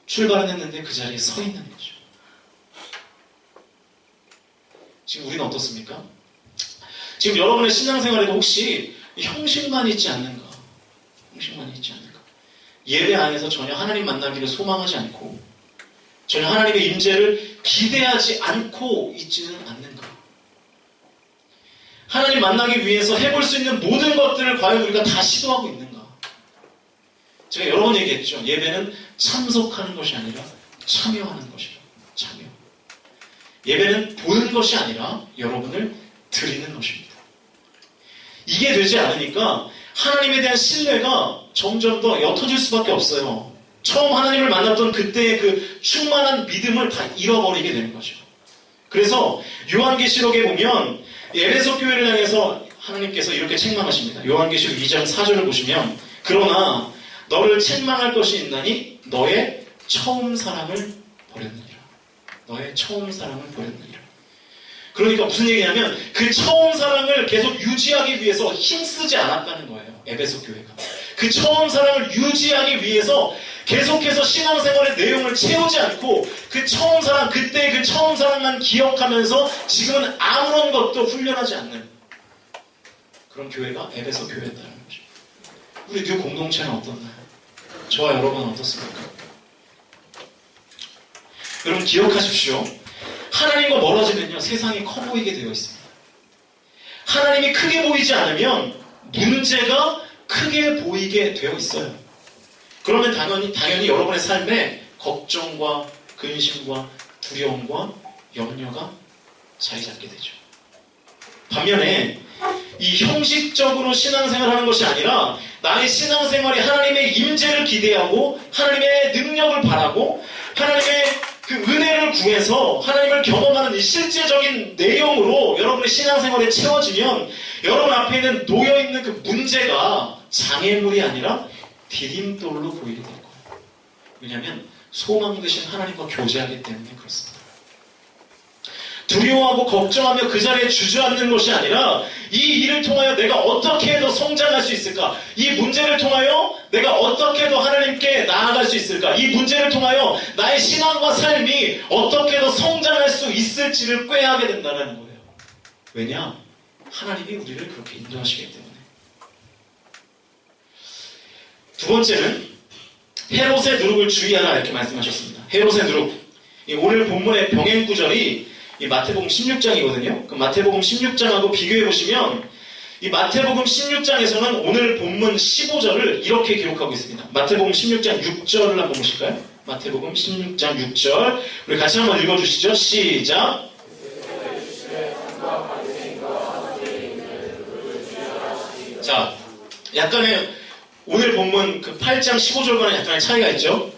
출발은 했는데 그 자리에 서 있는 거죠. 지금 우리는 어떻습니까? 지금 여러분의 신앙생활에도 혹시 형식만 있지 않는가? 형식만 있지 않는가? 예배 안에서 전혀 하나님 만나기를 소망하지 않고 전혀 하나님의 임재를 기대하지 않고 있지는 않는가? 하나님 만나기 위해서 해볼 수 있는 모든 것들을 과연 우리가 다 시도하고 있는가? 제가 여러 번 얘기했죠. 예배는 참석하는 것이 아니라 참여하는 것이라. 참여. 예배는 보는 것이 아니라 여러분을 드리는 것입니다. 이게 되지 않으니까 하나님에 대한 신뢰가 점점 더 옅어질 수밖에 없어요. 처음 하나님을 만났던 그때의 그 충만한 믿음을 다 잃어버리게 되는 거죠. 그래서 요한계시록에 보면 에베소 교회를 향해서 하나님께서 이렇게 책망하십니다. 요한계시록 2장 4절을 보시면 그러나 너를 책망할 것이 있나니 너의 처음 사랑을 버렸느니라. 너의 처음 사랑을 버렸느니라. 그러니까 무슨 얘기냐면 그 처음 사랑을 계속 유지하기 위해서 힘쓰지 않았다는 거예요. 에베소 교회가. 그 처음 사랑을 유지하기 위해서 계속해서 신앙생활의 내용을 채우지 않고 그 처음 사랑, 그때 그 처음 사랑만 기억하면서 지금은 아무런 것도 훈련하지 않는 그런 교회가 에베소 교회였다는 거죠. 우리 뉴 공동체는 어떻나요? 저와 여러분은 어떻습니까? 여러분 기억하십시오. 하나님과 멀어지면요 세상이 커 보이게 되어 있습니다. 하나님이 크게 보이지 않으면 문제가 크게 보이게 되어 있어요. 그러면 당연히 여러분의 삶에 걱정과 근심과 두려움과 염려가 자리 잡게 되죠. 반면에 이 형식적으로 신앙생활을 하는 것이 아니라 나의 신앙생활이 하나님의 임재를 기대하고 하나님의 능력을 바라고 하나님의 그 은혜를 구해서 하나님을 경험하는 이 실제적인 내용으로 여러분의 신앙생활에 채워지면 여러분 앞에 있는 놓여있는 그 문제가 장애물이 아니라 디딤돌로 보이게 될 거예요. 왜냐하면 소망 되신 하나님과 교제하기 때문에 그렇습니다. 두려워하고 걱정하며 그 자리에 주저앉는 것이 아니라 이 일을 통하여 내가 어떻게 더 성장할 수 있을까? 이 문제를 통하여 내가 어떻게 더 하나님께 나아갈 수 있을까? 이 문제를 통하여 나의 신앙과 삶이 어떻게 더 성장할 수 있을지를 꾀하게 된다는 거예요. 왜냐? 하나님이 우리를 그렇게 인도하시기 때문에. 두 번째는 헤롯의 누룩을 주의하라 이렇게 말씀하셨습니다. 헤롯의 누룩. 오늘 본문의 병행 구절이 이 마태복음 16장이거든요. 그 마태복음 16장하고 비교해보시면 이 마태복음 16장에서는 오늘 본문 15절을 이렇게 기록하고 있습니다. 마태복음 16장 6절을 한번 보실까요? 마태복음 16장 6절 우리 같이 한번 읽어주시죠. 시작. 자, 약간의 오늘 본문 그 8장 15절과는 약간의 차이가 있죠.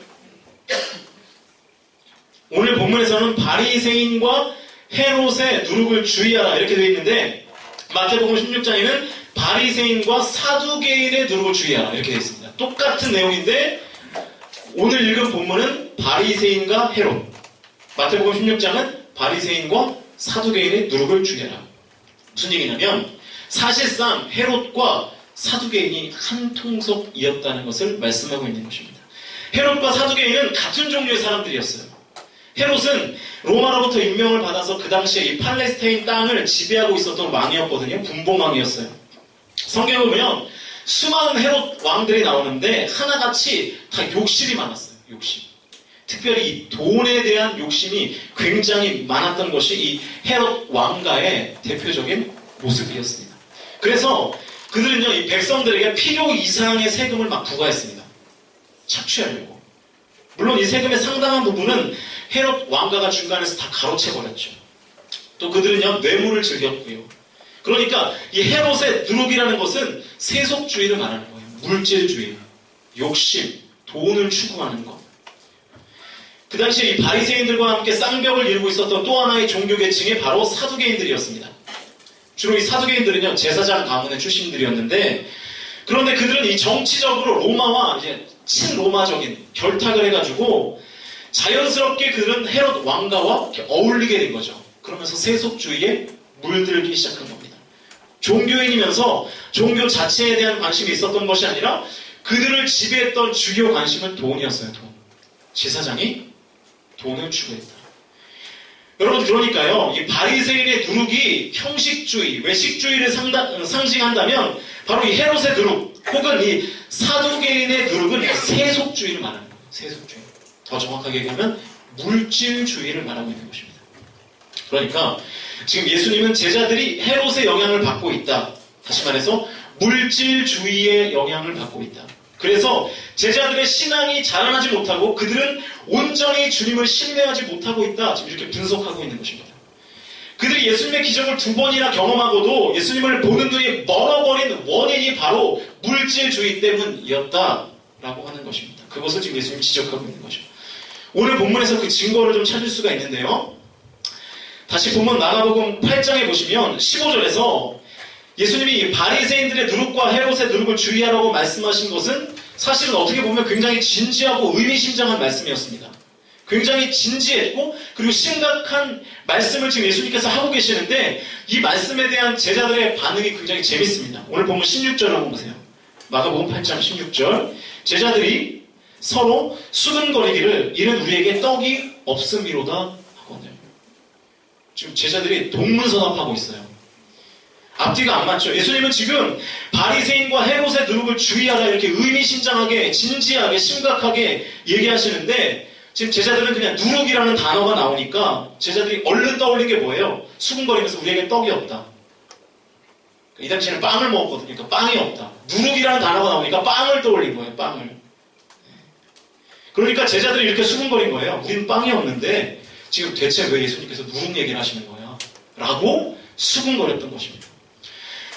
오늘 본문에서는 바리새인과 헤롯의 누룩을 주의하라 이렇게 되어 있는데 마태복음 16장에는 바리새인과 사두개인의 누룩을 주의하라 이렇게 되어 있습니다. 똑같은 내용인데 오늘 읽은 본문은 바리새인과 헤롯, 마태복음 16장은 바리새인과 사두개인의 누룩을 주의하라. 무슨 얘기냐면 사실상 헤롯과 사두개인이 한 통속이었다는 것을 말씀하고 있는 것입니다. 헤롯과 사두개인은 같은 종류의 사람들이었어요. 헤롯은 로마로부터 임명을 받아서 그 당시에 이 팔레스타인 땅을 지배하고 있었던 왕이었거든요. 분봉왕이었어요. 성경에 보면 수많은 헤롯 왕들이 나오는데 하나같이 다 욕심이 많았어요. 욕심. 특별히 이 돈에 대한 욕심이 굉장히 많았던 것이 이 헤롯 왕가의 대표적인 모습이었습니다. 그래서 그들은요, 이 백성들에게 필요 이상의 세금을 막 부과했습니다. 착취하려고. 물론 이 세금의 상당한 부분은 헤롯 왕가가 중간에서 다 가로채버렸죠. 또 그들은요, 뇌물을 즐겼고요. 그러니까 이 헤롯의 누룩이라는 것은 세속주의를 말하는 거예요. 물질주의, 욕심, 돈을 추구하는 것. 그 당시에 이 바리새인들과 함께 쌍벽을 이루고 있었던 또 하나의 종교 계층이 바로 사두개인들이었습니다. 주로 이 사두개인들은요, 제사장 가문의 출신들이었는데, 그런데 그들은 이 정치적으로 로마와 이제 친로마적인 결탁을 해가지고 자연스럽게 그들은 헤롯 왕가와 어울리게 된 거죠. 그러면서 세속주의에 물들기 시작한 겁니다. 종교인이면서 종교 자체에 대한 관심이 있었던 것이 아니라 그들을 지배했던 주요 관심은 돈이었어요. 돈. 제사장이 돈을 추구했다. 여러분 그러니까요, 이 바리새인의 누룩이 형식주의, 외식주의를 상징한다면 바로 이 헤롯의 누룩 혹은 이 사두개인의 누룩은 세속주의를 말하는 거예요. 세속주의. 더 정확하게 얘기하면 물질주의를 말하고 있는 것입니다. 그러니까 지금 예수님은 제자들이 헤롯의 영향을 받고 있다. 다시 말해서 물질주의의 영향을 받고 있다. 그래서 제자들의 신앙이 자라나지 못하고 그들은 온전히 주님을 신뢰하지 못하고 있다. 지금 이렇게 분석하고 있는 것입니다. 그들이 예수님의 기적을 2번이나 경험하고도 예수님을 보는 눈이 멀어버린 원인이 바로 물질주의 때문이었다라고 하는 것입니다. 그것을 지금 예수님이 지적하고 있는 거죠. 오늘 본문에서 그 증거를 좀 찾을 수가 있는데요. 다시 본문 마가복음 8장에 보시면 15절에서 예수님이 바리새인들의 누룩과 헤롯의 누룩을 주의하라고 말씀하신 것은 사실은 어떻게 보면 굉장히 진지하고 의미심장한 말씀이었습니다. 굉장히 진지했고 그리고 심각한 말씀을 지금 예수님께서 하고 계시는데 이 말씀에 대한 제자들의 반응이 굉장히 재밌습니다. 오늘 보면 16절 한번 보세요. 마가복음 8장 16절 제자들이 서로 수근거리기를 이는 우리에게 떡이 없음이로다 하거든요. 지금 제자들이 동문서답하고 있어요. 앞뒤가 안 맞죠. 예수님은 지금 바리새인과 헤롯의 누룩을 주의하라 이렇게 의미심장하게 진지하게 심각하게 얘기하시는데 지금 제자들은 그냥 누룩이라는 단어가 나오니까 제자들이 얼른 떠올린 게 뭐예요? 수근거리면서 우리에게 떡이 없다. 이 당시에는 빵을 먹었거든요. 그러니까 빵이 없다. 누룩이라는 단어가 나오니까 빵을 떠올린 거예요. 빵을. 그러니까 제자들이 이렇게 수근거린 거예요. 우리는 빵이 없는데 지금 대체 왜 예수님께서 누룩 얘기를 하시는 거야? 라고 수군거렸던 것입니다.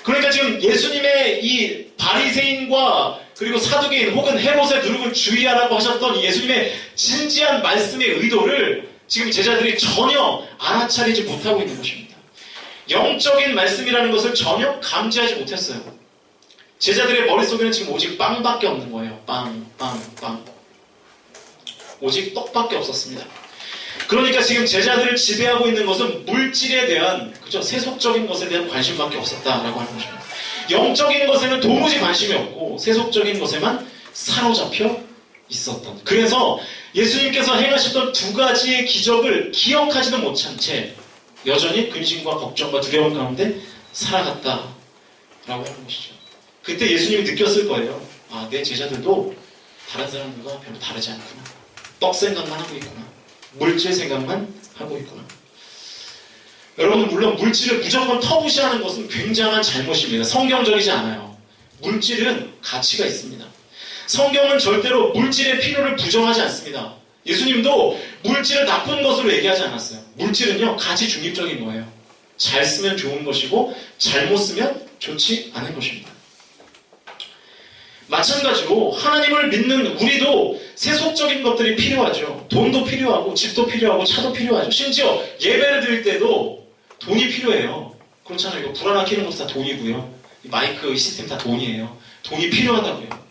그러니까 지금 예수님의 이 바리새인과 그리고 사두개인 혹은 헤롯의 누룩을 주의하라고 하셨던 이 예수님의 진지한 말씀의 의도를 지금 제자들이 전혀 알아차리지 못하고 있는 것입니다. 영적인 말씀이라는 것을 전혀 감지하지 못했어요. 제자들의 머릿속에는 지금 오직 빵밖에 없는 거예요. 빵. 오직 떡밖에 없었습니다. 그러니까 지금 제자들을 지배하고 있는 것은 물질에 대한, 그죠? 세속적인 것에 대한 관심밖에 없었다라고 하는 것입니다. 영적인 것에는 도무지 관심이 없고 세속적인 것에만 사로잡혀 있었던. 그래서 예수님께서 행하셨던 두 가지의 기적을 기억하지도 못한 채 여전히 근심과 걱정과 두려움 가운데 살아갔다라고 하는 것이죠. 그때 예수님이 느꼈을 거예요. 아, 내 제자들도 다른 사람들과 별로 다르지 않구나. 떡 생각만 하고 있구나. 물질 생각만 하고 있구나. 여러분, 물론 물질을 무조건 터부시하는 것은 굉장한 잘못입니다. 성경적이지 않아요. 물질은 가치가 있습니다. 성경은 절대로 물질의 필요를 부정하지 않습니다. 예수님도 물질을 나쁜 것으로 얘기하지 않았어요. 물질은요, 가치 중립적인 거예요. 잘 쓰면 좋은 것이고 잘못 쓰면 좋지 않은 것입니다. 마찬가지로 하나님을 믿는 우리도 세속적인 것들이 필요하죠. 돈도 필요하고 집도 필요하고 차도 필요하죠. 심지어 예배를 드릴 때도 돈이 필요해요. 그렇잖아요. 이거 불 하나 켜는 것도 다 돈이고요. 이 마이크 시스템 다 돈이에요. 돈이 필요하다고요.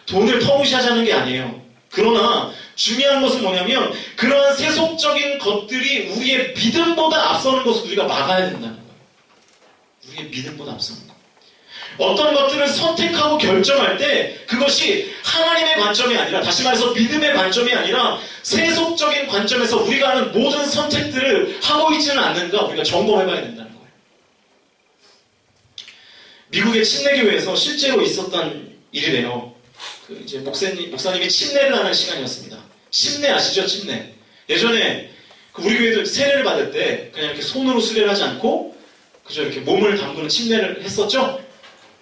돈을 터무시하자는 게 아니에요. 그러나 중요한 것은 뭐냐면 그러한 세속적인 것들이 우리의 믿음보다 앞서는 것을 우리가 막아야 된다는 거예요. 우리의 믿음보다 앞서는 것. 어떤 것들을 선택하고 결정할 때 그것이 하나님의 관점이 아니라, 다시 말해서 믿음의 관점이 아니라 세속적인 관점에서 우리가 하는 모든 선택들을 하고 있지는 않는가 우리가 점검해봐야 된다는 거예요. 미국의 침례교회에서 실제로 있었던 일이래요. 이제 목사님이 침례를 하는 시간이었습니다. 침례 아시죠? 침례. 예전에 우리 교회도 세례를 받을 때 그냥 이렇게 손으로 수례를 하지 않고 그저 이렇게 몸을 담그는 침례를 했었죠?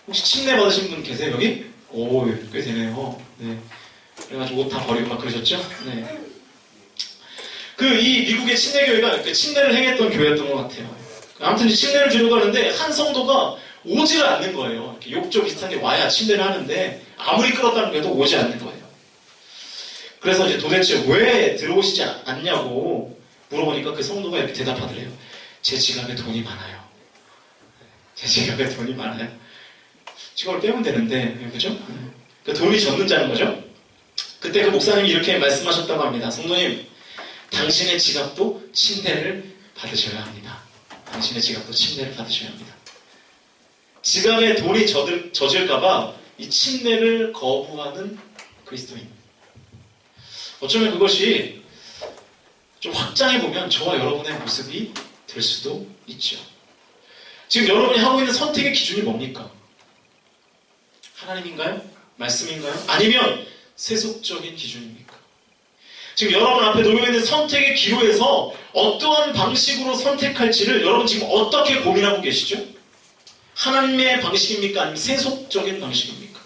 혹시 침례 받으신 분 계세요, 여기? 오, 꽤 되네요. 네. 그래가지고 옷 다 버리고 막 그러셨죠? 네. 이 미국의 침례교회가 침례를 행했던 교회였던 것 같아요. 아무튼 침례를 주려고 하는데 한 성도가 오지를 않는 거예요. 이렇게 욕조 비슷한 게 와야 침례를 하는데 아무리 끌었다는 해도 오지 않는 거예요. 그래서 이제 도대체 왜 들어오시지 않냐고 물어보니까 그 성도가 이렇게 대답하더래요. 제 지갑에 돈이 많아요. 제 지갑에 돈이 많아요. 지갑을 빼면 되는데, 그죠? 그 돈이 젖는다는 거죠? 그때 그 목사님이 이렇게 말씀하셨다고 합니다. 성도님, 당신의 지갑도 침례를 받으셔야 합니다. 당신의 지갑도 침례를 받으셔야 합니다. 지갑에 돈이 젖을까봐 이 침례를 거부하는 그리스도인. 어쩌면 그것이 좀 확장해보면 저와 여러분의 모습이 될 수도 있죠. 지금 여러분이 하고 있는 선택의 기준이 뭡니까? 하나님인가요? 말씀인가요? 아니면 세속적인 기준입니까? 지금 여러분 앞에 놓여있는 선택의 기로에서 어떠한 방식으로 선택할지를 여러분 지금 어떻게 고민하고 계시죠? 하나님의 방식입니까? 아니면 세속적인 방식입니까?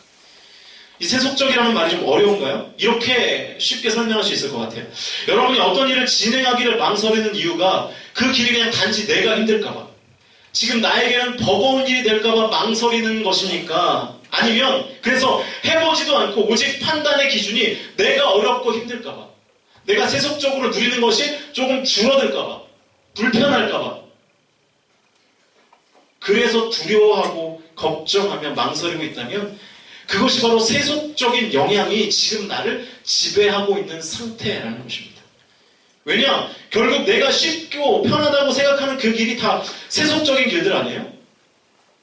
이 세속적이라는 말이 좀 어려운가요? 이렇게 쉽게 설명할 수 있을 것 같아요. 여러분이 어떤 일을 진행하기를 망설이는 이유가 그 길이 그냥 단지 내가 힘들까봐, 지금 나에게는 버거운 일이 될까봐 망설이는 것입니까? 아니면 그래서 해보지도 않고 오직 판단의 기준이 내가 어렵고 힘들까봐, 내가 세속적으로 누리는 것이 조금 줄어들까봐, 불편할까봐, 그래서 두려워하고 걱정하며 망설이고 있다면 그것이 바로 세속적인 영향이 지금 나를 지배하고 있는 상태라는 것입니다. 왜냐? 결국 내가 쉽고 편하다고 생각하는 그 길이 다 세속적인 길들 아니에요?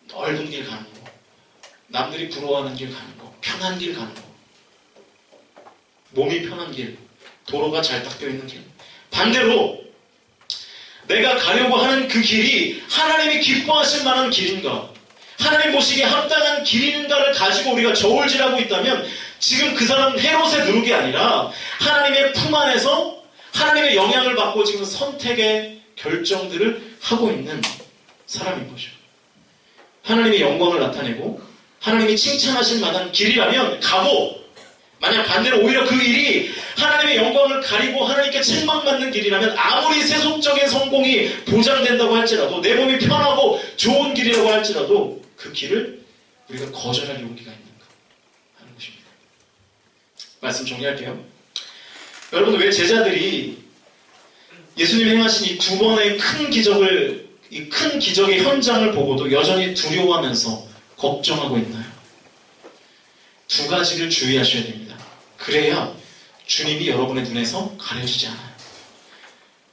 넓은 길 가는 거, 남들이 부러워하는 길 가는 거, 편한 길 가는 거, 몸이 편한 길, 도로가 잘 닦여 있는 길. 반대로 내가 가려고 하는 그 길이 하나님이 기뻐하실 만한 길인가, 하나님 보시기에 합당한 길인가를 가지고 우리가 저울질하고 있다면 지금 그 사람은 헤롯의 누룩이 아니라 하나님의 품 안에서 하나님의 영향을 받고 지금 선택의 결정들을 하고 있는 사람인 거죠. 하나님의 영광을 나타내고 하나님이 칭찬하실 만한 길이라면 가고, 만약 반대로 오히려 그 일이 하나님의 영광을 가리고 하나님께 책망받는 길이라면 아무리 세속적인 성공이 보장된다고 할지라도 내 몸이 편하고 좋은 길이라고 할지라도 그 길을 우리가 거절할 용기가 있는가 하는 것입니다. 말씀 정리할게요. 여러분, 왜 제자들이 예수님이 행하신 이 두 번의 큰 기적을, 이 큰 기적의 현장을 보고도 여전히 두려워하면서 걱정하고 있나요? 두 가지를 주의하셔야 됩니다. 그래야 주님이 여러분의 눈에서 가려지지 않아요.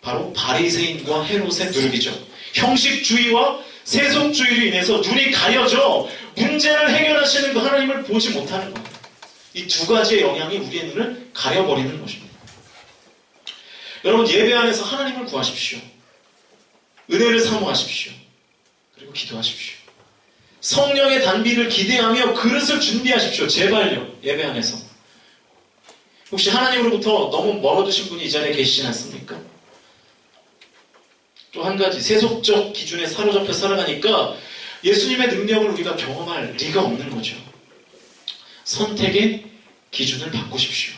바로 바리새인과 헤롯의 누룩이죠. 형식주의와 세속주의로 인해서 눈이 가려져 문제를 해결하시는 그 하나님을 보지 못하는 거예요. 이 두 가지의 영향이 우리의 눈을 가려버리는 것입니다. 여러분, 예배 안에서 하나님을 구하십시오. 은혜를 사모하십시오. 그리고 기도하십시오. 성령의 단비를 기대하며 그릇을 준비하십시오. 제발요. 예배 안에서. 혹시 하나님으로부터 너무 멀어지신 분이 이 자리에 계시진 않습니까? 또 한 가지, 세속적 기준에 사로잡혀 살아가니까 예수님의 능력을 우리가 경험할 리가 없는 거죠. 선택의 기준을 바꾸십시오.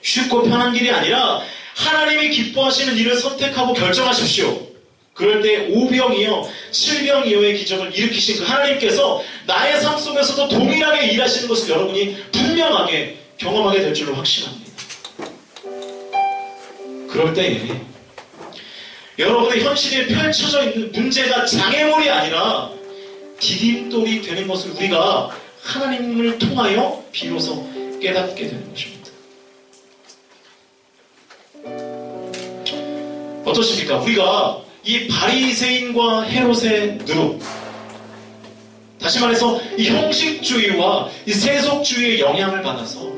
쉽고 편한 길이 아니라 하나님이 기뻐하시는 일을 선택하고 결정하십시오. 그럴 때 5병이요 7병이요의 기적을 일으키신 그 하나님께서 나의 삶 속에서도 동일하게 일하시는 것을 여러분이 분명하게 경험하게 될 줄로 확신합니다. 그럴 때에 여러분의 현실에 펼쳐져 있는 문제가 장애물이 아니라 디딤돌이 되는 것을 우리가 하나님을 통하여 비로소 깨닫게 되는 것입니다. 어떠십니까? 우리가 이 바리새인과 헤롯의 누룩, 다시 말해서 이 형식주의와 이 세속주의의 영향을 받아서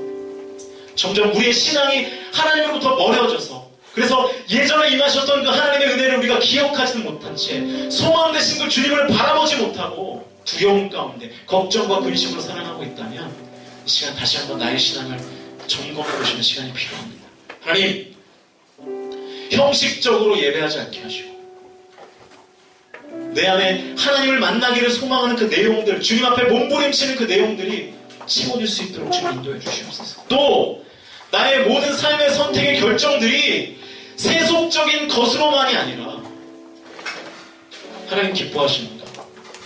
점점 우리의 신앙이 하나님으로부터 멀어져서, 그래서 예전에 임하셨던 그 하나님의 은혜를 우리가 기억하지는 못한 채 소망 되신 그 주님을 바라보지 못하고 두려움 가운데 걱정과 근심으로 살아가고 있다면 이 시간 다시 한번 나의 신앙을 점검해 보시는 시간이 필요합니다. 하나님, 형식적으로 예배하지 않게 하시고 내 안에 하나님을 만나기를 소망하는 그 내용들, 주님 앞에 몸부림치는 그 내용들이 채워질 수 있도록 주님 인도해 주시옵소서. 또 나의 모든 삶의 선택의 결정들이 세속적인 것으로만이 아니라 하나님 기뻐하시는가,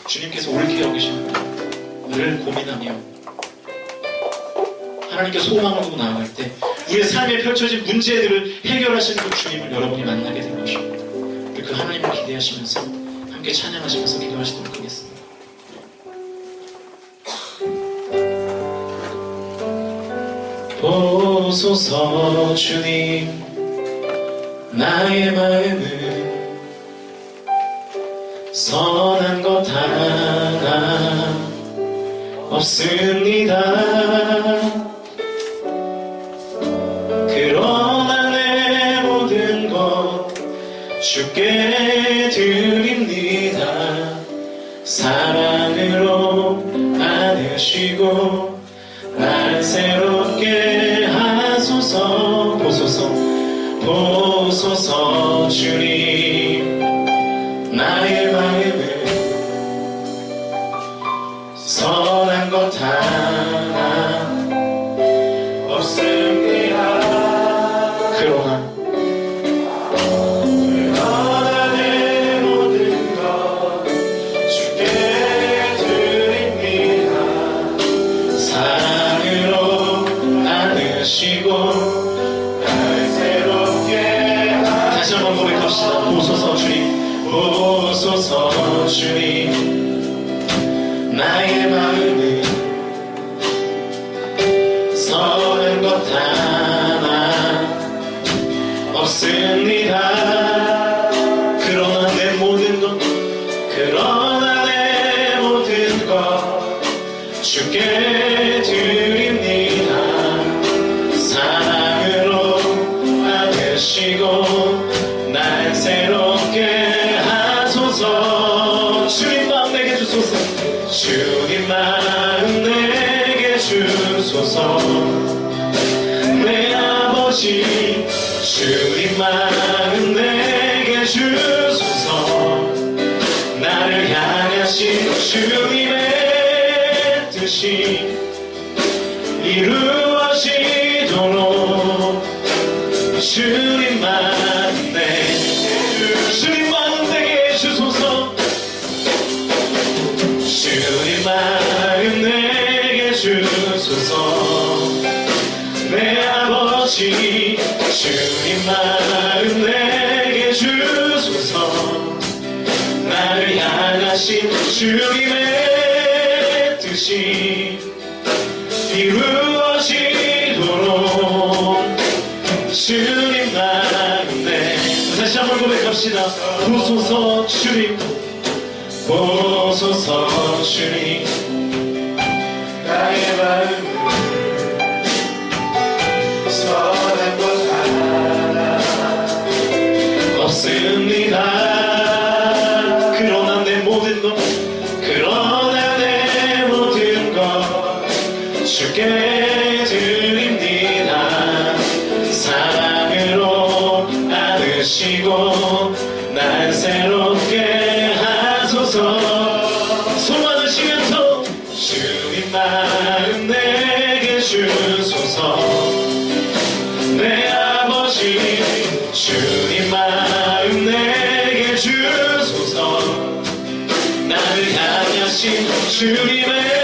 주님께서 옳게 여기시는가를 고민하며 하나님께 소망을 두고 나아갈 때 우리의 삶에 펼쳐진 문제들을 해결하시는 그 주님을 여러분이 만나게 될 것입니다. 우리 그 하나님을 기대하시면서 함께 찬양하시면서 기도하시도록 하겠습니다. 보소서 주님, 나의 마음은 선한 것 하나 없습니다. 그러나 내 모든 것 주께 드립니다. 사랑으로 안으시고 날 새롭게 하소서. 보소서 주님, 나의 마음은 선한 것 하나 없습니다. 그러나 내 모든 것 주께 드립니다. 사랑으로 안으시고 다시 한번 고백합시다. 보소서 주님, 보소서 주님, 나의 마음은 선한 것 하나 없습니다. 그러나 내 모든 것 주께 드립니다. 사랑으로 안으시고 날 새롭게 하소서. 주님 마음 내게 주소서. 주님 마음 내게 주소서. 내 아버지, 주님 마음 내게 주소서. 나를 향하신 주님의 뜻이 이루어지도록 주님 마음 내게 주소서. 주님 마음 내게 주소서. 내 아버지 주님 마음 내게 주소서. 나를 향하신 주님의 뜻이 이루어지도록 주님 마음 내. 다시 한번 고백합시다. 보소서 주님, 보소서 주님, 나의 마음을 선한 것 하나 없습니다. 그러나 내 모든 것 주께 드립니다. 사랑으로 안으시고 날 새롭게 하소서. 손 받으시면서 주님 마음 내게 주소서. 내 아버지 주님 마음 내게 주소서. 나를 향하신 주님의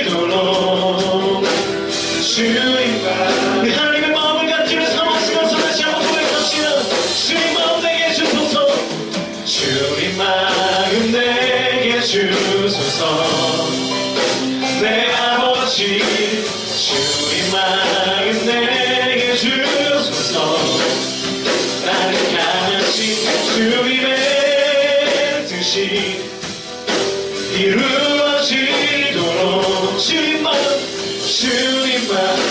이루어지도록 주님과 우리 하나님의 마음을 갖기를 삼았으면서 다시 한번 고백합시다. 주님 마음 내게 주소서. 주님 마음 내게 주소서. 내 아버지 주님 마음 내게 주소서. 나를 향하신 주님의 뜻이 이루어지도록 주님 마음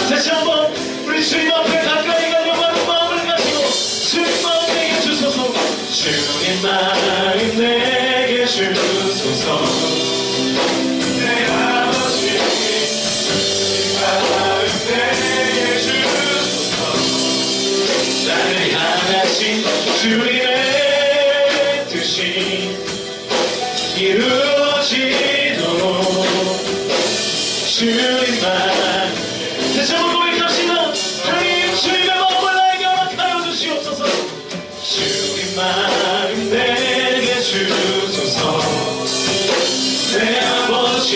다시 한번 우리 주님 앞에 가까이 가려고 하는 마음을 가지고 주님 마음 내게 주소서. 주님 마음 내게 주소서. 내 아버지 주님 마음 내게 주소서. 나를 향하신 주님의 뜻이 이루어지도록 주님 마음. 다시 한번 고백합시다. 하나님 주님의 마음을 나에게 허락하여 주시옵소서. 주님 마음 내게 주소서. 내 아버지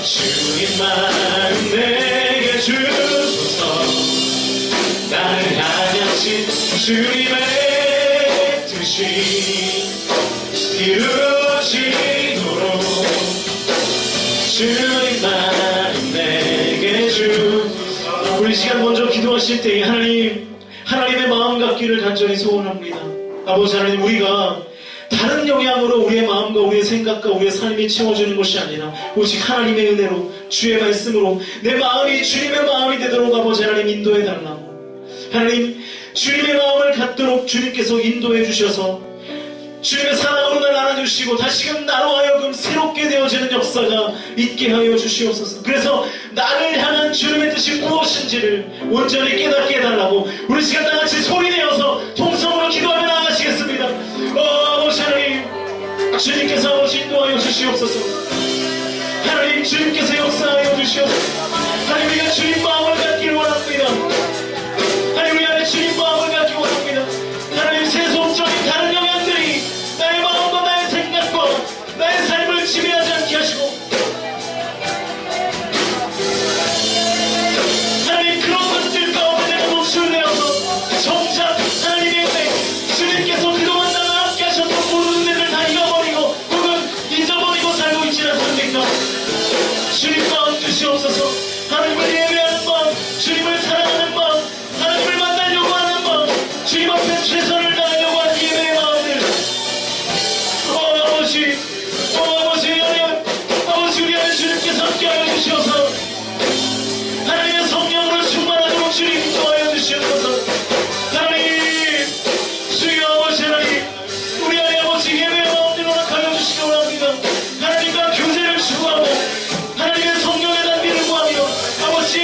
주님 마음 내게 주소서. 나를 향하신 주님의 뜻이 이루어지도록 주님 마음 내게 주소서. 우리 시간 먼저 기도하실 때 하나님의 마음 갖기를 간절히 소원합니다. 아버지 하나님, 우리가 다른 영향으로 우리의 마음과 우리의 생각과 우리의 삶이 채워주는 것이 아니라 오직 하나님의 은혜로 주의 말씀으로 내 마음이 주님의 마음이 되도록 아버지 하나님 인도해 달라고. 하나님 주님의 마음을 갖도록 주님께서 인도해 주셔서 주님의 사랑으로 날 안아주시고 다시금 나로 하여금 새롭게 되어지는 역사가 있게 하여 주시옵소서. 그래서 나를 향한 주님의 뜻이 무엇인지를 온전히 깨닫게 해달라고 우리 시간 다같이 소리내어서 통성으로 기도하며 나아가시겠습니다. 아버지 하나님, 주님께서 아버지 인도하여 주시옵소서. 하나님 주님께서 역사하여 주시옵소서. 하나님 우리가 주님 마음을 갖기를 원합니다. 하나님 우리 안에 주님 마음을 갖기 원합니다. 하나님 세속적인 다른 영향들이 나의 마음과 나의 생각과 나의 삶을 지배하지 않게 하시고 하나님 그런 것들 가운데 내가 노출되어서 정작 하나님의 은혜 주님께서 그동안 나와 함께 하셨던 모든 은혜를 다 잃어버리고 혹은 잊어버리고 살고 있지 않습니까? 주님 마음 주시옵소서. 하나님을 예배하는 마음, 주님을 사랑하는 마음, 하나님을 만나려고 하는 마음, 주님 앞에 최선을 다하려고 하는 예배의 마음들. 아버지 하나님, 아버지 우리 안에 주님께서 함께하여 주시옵소서. 하나님의 성령으로 충만하도록 주님 인도하여 주시옵소서. 하나님 주여 아버지 하나님, 우리 안에 아버지 예배의 마음들 허락하여 주시기 원합니다. 하나님과 교제를 추구하고 하나님의 성령의 단비를 구하며 아버지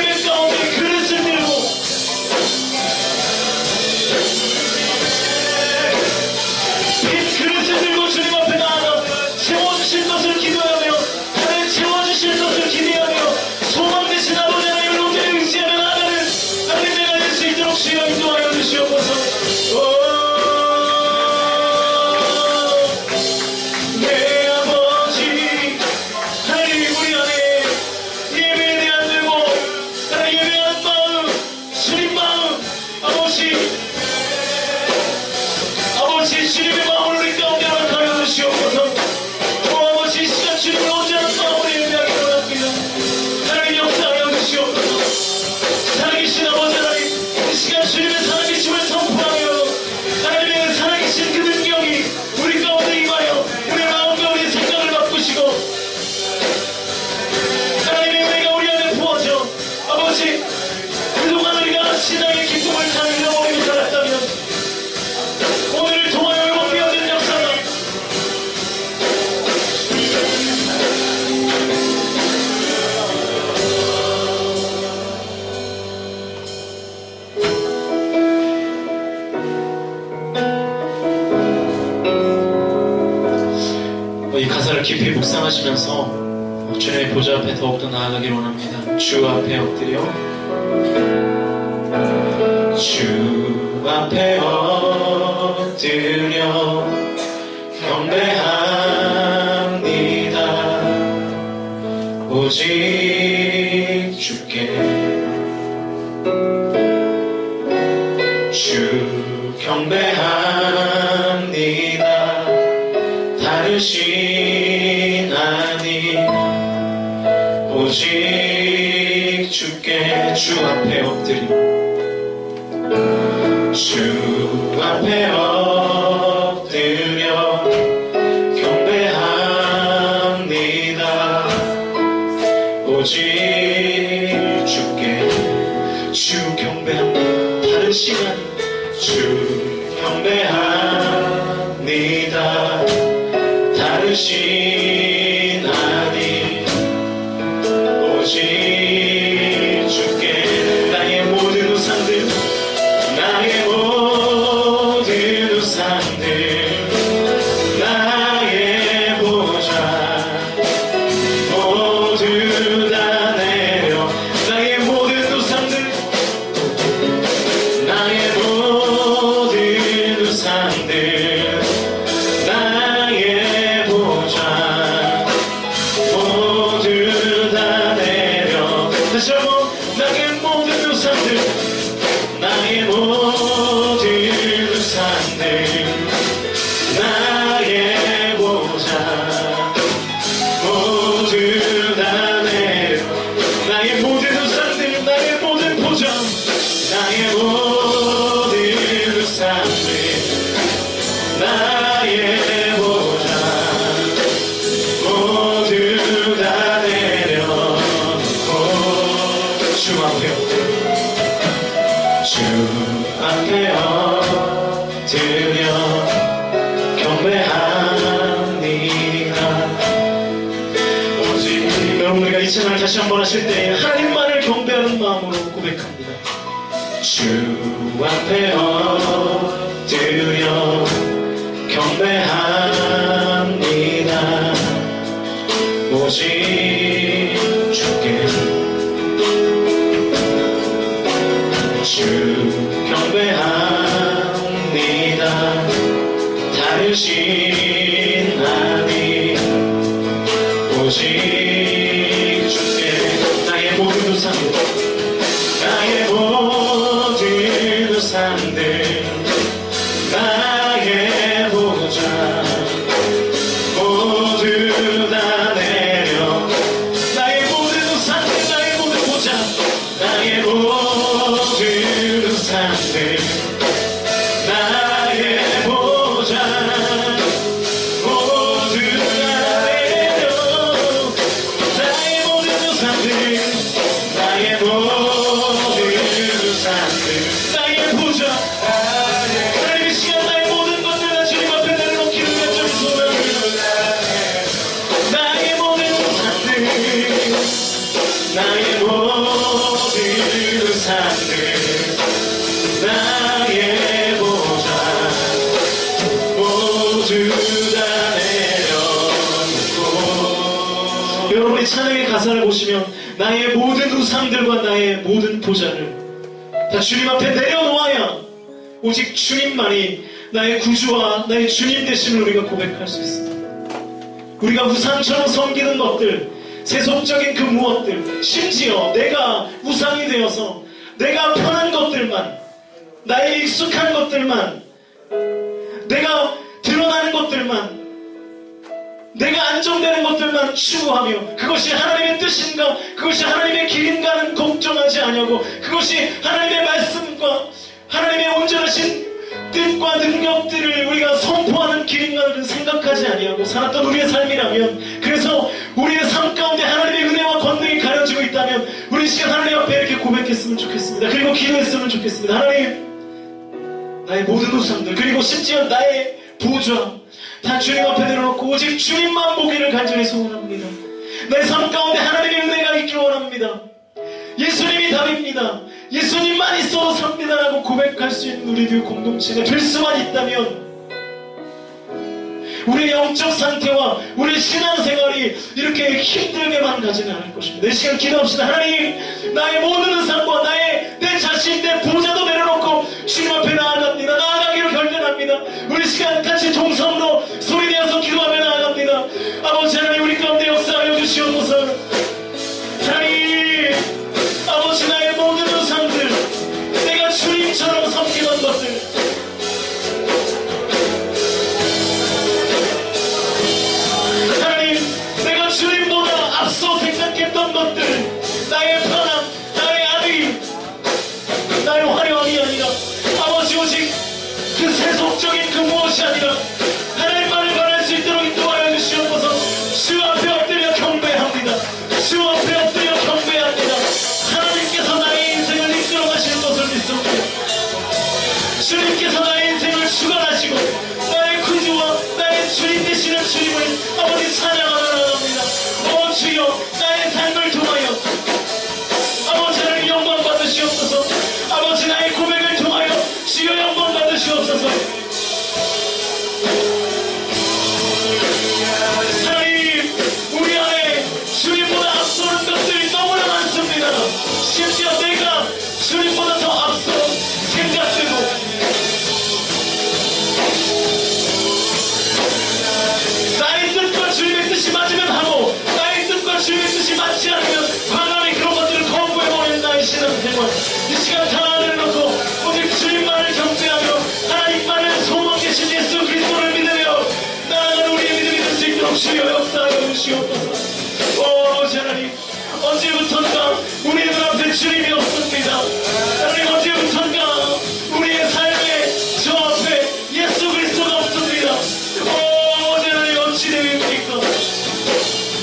가사를 깊이 묵상하시면서 주님의 보좌 앞에 더욱더 나아가길 원합니다. 주 앞에 엎드려 주 앞에 엎드려 경배합니다. 오직 주께 주 경배합니다. 다르신 하나님 오직 주께 주 앞에 엎드려 주 앞에 엎드려 경배합니다. 오직 주께 주 경배합니다. 다르신 하나님 주 경배합니다. 다르신 하나님 오직 주께 나의 모든 우상들 나의 모든 우상들 나의 보좌 모두 다 내려 나의 모든 우상들 나의 모든 우상들 나의 보좌 모두 다 내려 다시 한번 나의 모든 우상들 나의 모든 우상들 나의 보좌 모두 다 내려 나의 모든 우상들 나의 모든 보좌 나의 모든 우상들 나의 보좌 모두 다 내려놓고 주 앞에 주 앞에 엎드려 경배합니다. 오직 여러분 우리가 이 찬양을 다시 한번 하실 때 하나님만을 경배하는 마음으로 고백합니다. 주 앞에 엎드려 경배합니다. 오직 주께 주 경배합니다. 다르신 하나님 오직 주께 나의 모든 우상들 나의 모든 우상들 나의 보좌 모두 다 내려 나의 모든 우상들 나의 모든 보좌 나의 모든 우상들 나의 보좌 모두 다 내려 나의 모든 우상들 나의 모든 우상들 나의 보좌 하나님 이 시간 나의 모든 것들 다 주님 앞에 내려놓기를 간절히 소원합니다. 나의 모든 우상들 나의 모든 우상들 나의 보좌 모두 다 내려놓고 여러분이 찬양의 가사를 보시면 나의 모든 우상들과 나의 모든 보좌를 다 주님 앞에 내려놓아야 오직 주님만이 나의 구주와 나의 주님 되심을 우리가 고백할 수 있습니다. 우리가 우상처럼 섬기는 것들 세속적인 그 무엇들 심지어 내가 우상이 되어서 내가 편한 것들만 나의 익숙한 것들만 내가 드러나는 것들만 내가 안정되는 것들만 추구하며 그것이 하나님의 뜻인가 그것이 하나님의 길인가는 걱정하지 아니하고 그것이 하나님의 말씀과 하나님의 온전하신 뜻과 능력들을 우리가 선포하는 길인가를 생각하지 아니하고 살았던 우리의 삶이라면 그래서 우리의 삶 가운데 하나님의 은혜와 권능이 가려지고 있다면 우리 시간 하나님 앞에 이렇게 고백했으면 좋겠습니다. 그리고 기도했으면 좋겠습니다. 하나님 나의 모든 우상들 그리고 심지어 나의 보좌 다 주님 앞에 내려놓고 오직 주님만 보기를 간절히 소원합니다. 내 삶 가운데 하나님의 은혜가 있기를 원합니다. 예수님이 답입니다. 예수님만 있어도 삽니다라고 고백할 수 있는 우리들 공동체가 될 수만 있다면 우리의 영적 상태와 우리의 신앙생활이 이렇게 힘들게만 가지는 않을 것입니다. 이 시간 기도합시다. 하나님, 나의 모든 의상과 내 자신, 내 보좌도 내려놓고 주님 앞에 나아갑니다. 나아가기로 결단합니다. 우리 시간 같이 동성으로 소리내어서 기도하며 나아갑니다. 아버지 하나님, 우리 가운데 역사하여 주시옵소서. 하나님, 아버지, 나의 모든 의상들, 내가 주님처럼 섬기던 것들, 하나님, 내가 주님보다 앞서 생각했던 것들, 나의 편함, 나의 아들, 나의 화려함이 아니라 아버지, 오직 그 세속적인 그 무엇이 아니라 하나님만을 바랄 수 있도록 인도하여 주시옵소서. 주 앞에 엎드려 경배합니다. 주 앞에 엎드려 경배합니다. 하나님께서 나의 인생을 이끌어 가시는 것을 믿습니다. 주님께서 나의 인생을 주관하시고 나의 구주와 나의 주님 되시는 주님을 아버지 찬양하러 나갑니다. 오 주여, 나의 삶을 통하여 아버지 하나님 영광 받으시옵소서. 아버지, 나의 고백을 통하여 주여 영광 받으시옵소서. 하나님, 우리 안에 주님보다 앞서는 것들이 너무나 많습니다. 심지어 내가 주님보다 더 앞서 생각되고 나의 뜻과 주님의 뜻이 맞으면 하고 나의 뜻과 주님의 뜻이 맞지 않으면 과감히 그런 것들을 거부해버리는 나의 신앙생활, 이 시간 다 내려놓고 오직 주님만을 경배하며 하나님만을 소망 계신 예수 그리스도를 믿으며 나아가는 우리의 믿음이 될 수 있도록 주여 역사하여 주시옵소서. 오 하나님, 언제부턴가 우리의 눈앞에 주님이 없습니다. 하나님, 언제부턴가 우리의 삶에 저 앞에 예수 그리스도가 없습니다. 오 하나님, 어찌 되옵니까?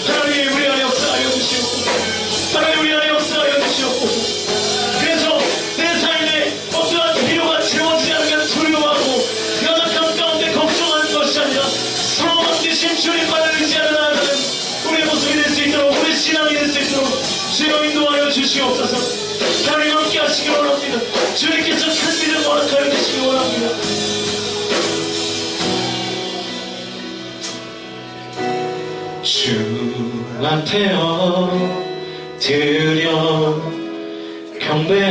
하나님, 우리 안에 역사하여 주시옵소서. 하나님, 우리 안에 역사하여 주시옵소서. 그래서 내 삶에 어떠한 필요가 채워지지 않으면 두려워하고 연약함 가운데 걱정하는 것이 아니라 소망 되신 주님만을 의지하는 나아가는 우리의 모습이 될 수 있도록, 우리 신앙이 될 수 있도록 주여 인도하여 주시옵소서. 하나님 함께 하시기 원합니다. 주님께서 큰 믿음 허락하여 주시기 원합니다. 주 앞에 엎드려 경배합니다.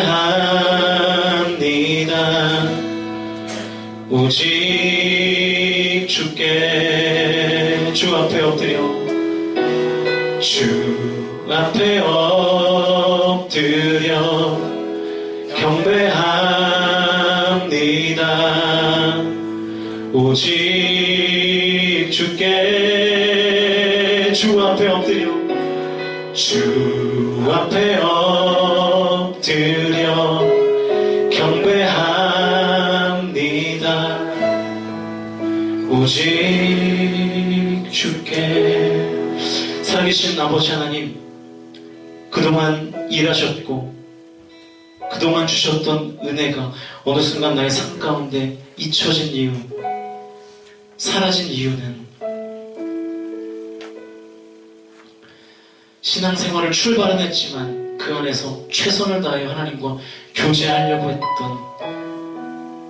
오직 주께, 주 앞에 엎드려, 주 앞에 엎드려 경배합니다. 오직 주께, 주 앞에 엎드려, 주 앞에 엎드려 경배합니다. 오직 주께. 살아계신 아버지 하나님, 그동안 일하셨고 그동안 주셨던 은혜가 어느 순간 나의 삶 가운데 잊혀진 이유, 사라진 이유는 신앙생활을 출발은 했지만 그 안에서 최선을 다하여 하나님과 교제하려고 했던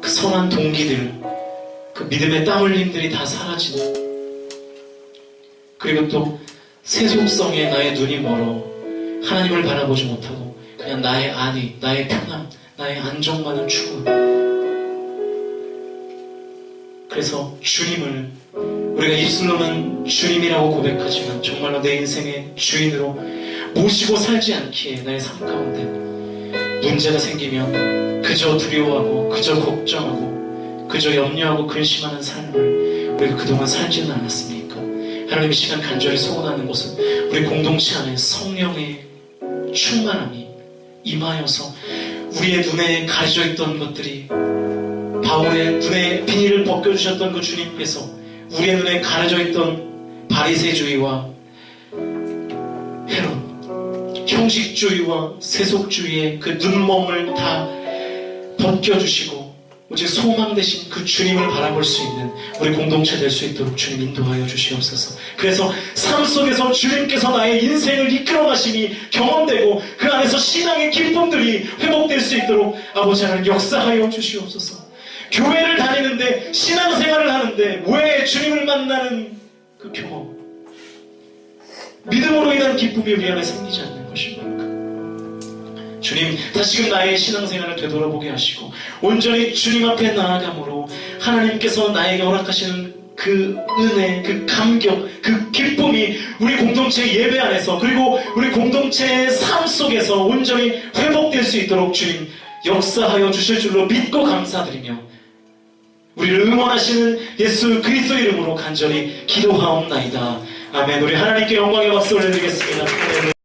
그 선한 동기들, 그 믿음의 땀 흘림들이 다 사라지는, 그리고 또 세속성에 나의 눈이 멀어 하나님을 바라보지 못하고 그냥 나의 안위, 나의 편함, 나의 안정만을 추구하고, 그래서 주님을 우리가 입술로는 주님이라고 고백하지만 정말로 내 인생의 주인으로 모시고 살지 않기에 나의 삶 가운데 문제가 생기면 그저 두려워하고 그저 걱정하고 그저 염려하고 근심하는 삶을 우리가 그동안 살지는 않았습니까? 하나님, 이 시간 간절히 소원하는 것은 우리 공동체 안에 성령의 충만함이 임하여서 우리의 눈에 가려져 있던 것들이, 바울의 눈에 비닐을 벗겨주셨던 그 주님께서 우리의 눈에 가려져 있던 바리새주의와 헤롯, 형식주의와 세속주의의 그 눈멍을 다 벗겨주시고 오직 소망 되신 그 주님을 바라볼 수 있는 우리 공동체 될 수 있도록 주님 인도하여 주시옵소서. 그래서 삶 속에서 주님께서 나의 인생을 이끌어 가심이 경험되고 그 안에서 신앙의 기쁨들이 회복될 수 있도록 아버지 하나님 역사하여 주시옵소서. 교회를 다니는데, 신앙생활을 하는데 왜 주님을 만나는 그 경험, 믿음으로 인한 기쁨이 우리 안에 생기지 않는 것입니까? 주님, 다시금 나의 신앙생활을 되돌아보게 하시고 온전히 주님 앞에 나아감으로 하나님께서 나에게 허락하시는 그 은혜, 그 감격, 그 기쁨이 우리 공동체 예배 안에서, 그리고 우리 공동체의 삶 속에서 온전히 회복될 수 있도록 주님 역사하여 주실 줄로 믿고 감사드리며 우리를 응원하시는 예수 그리스도 이름으로 간절히 기도하옵나이다. 아멘. 우리 하나님께 영광의 박수 올려드리겠습니다.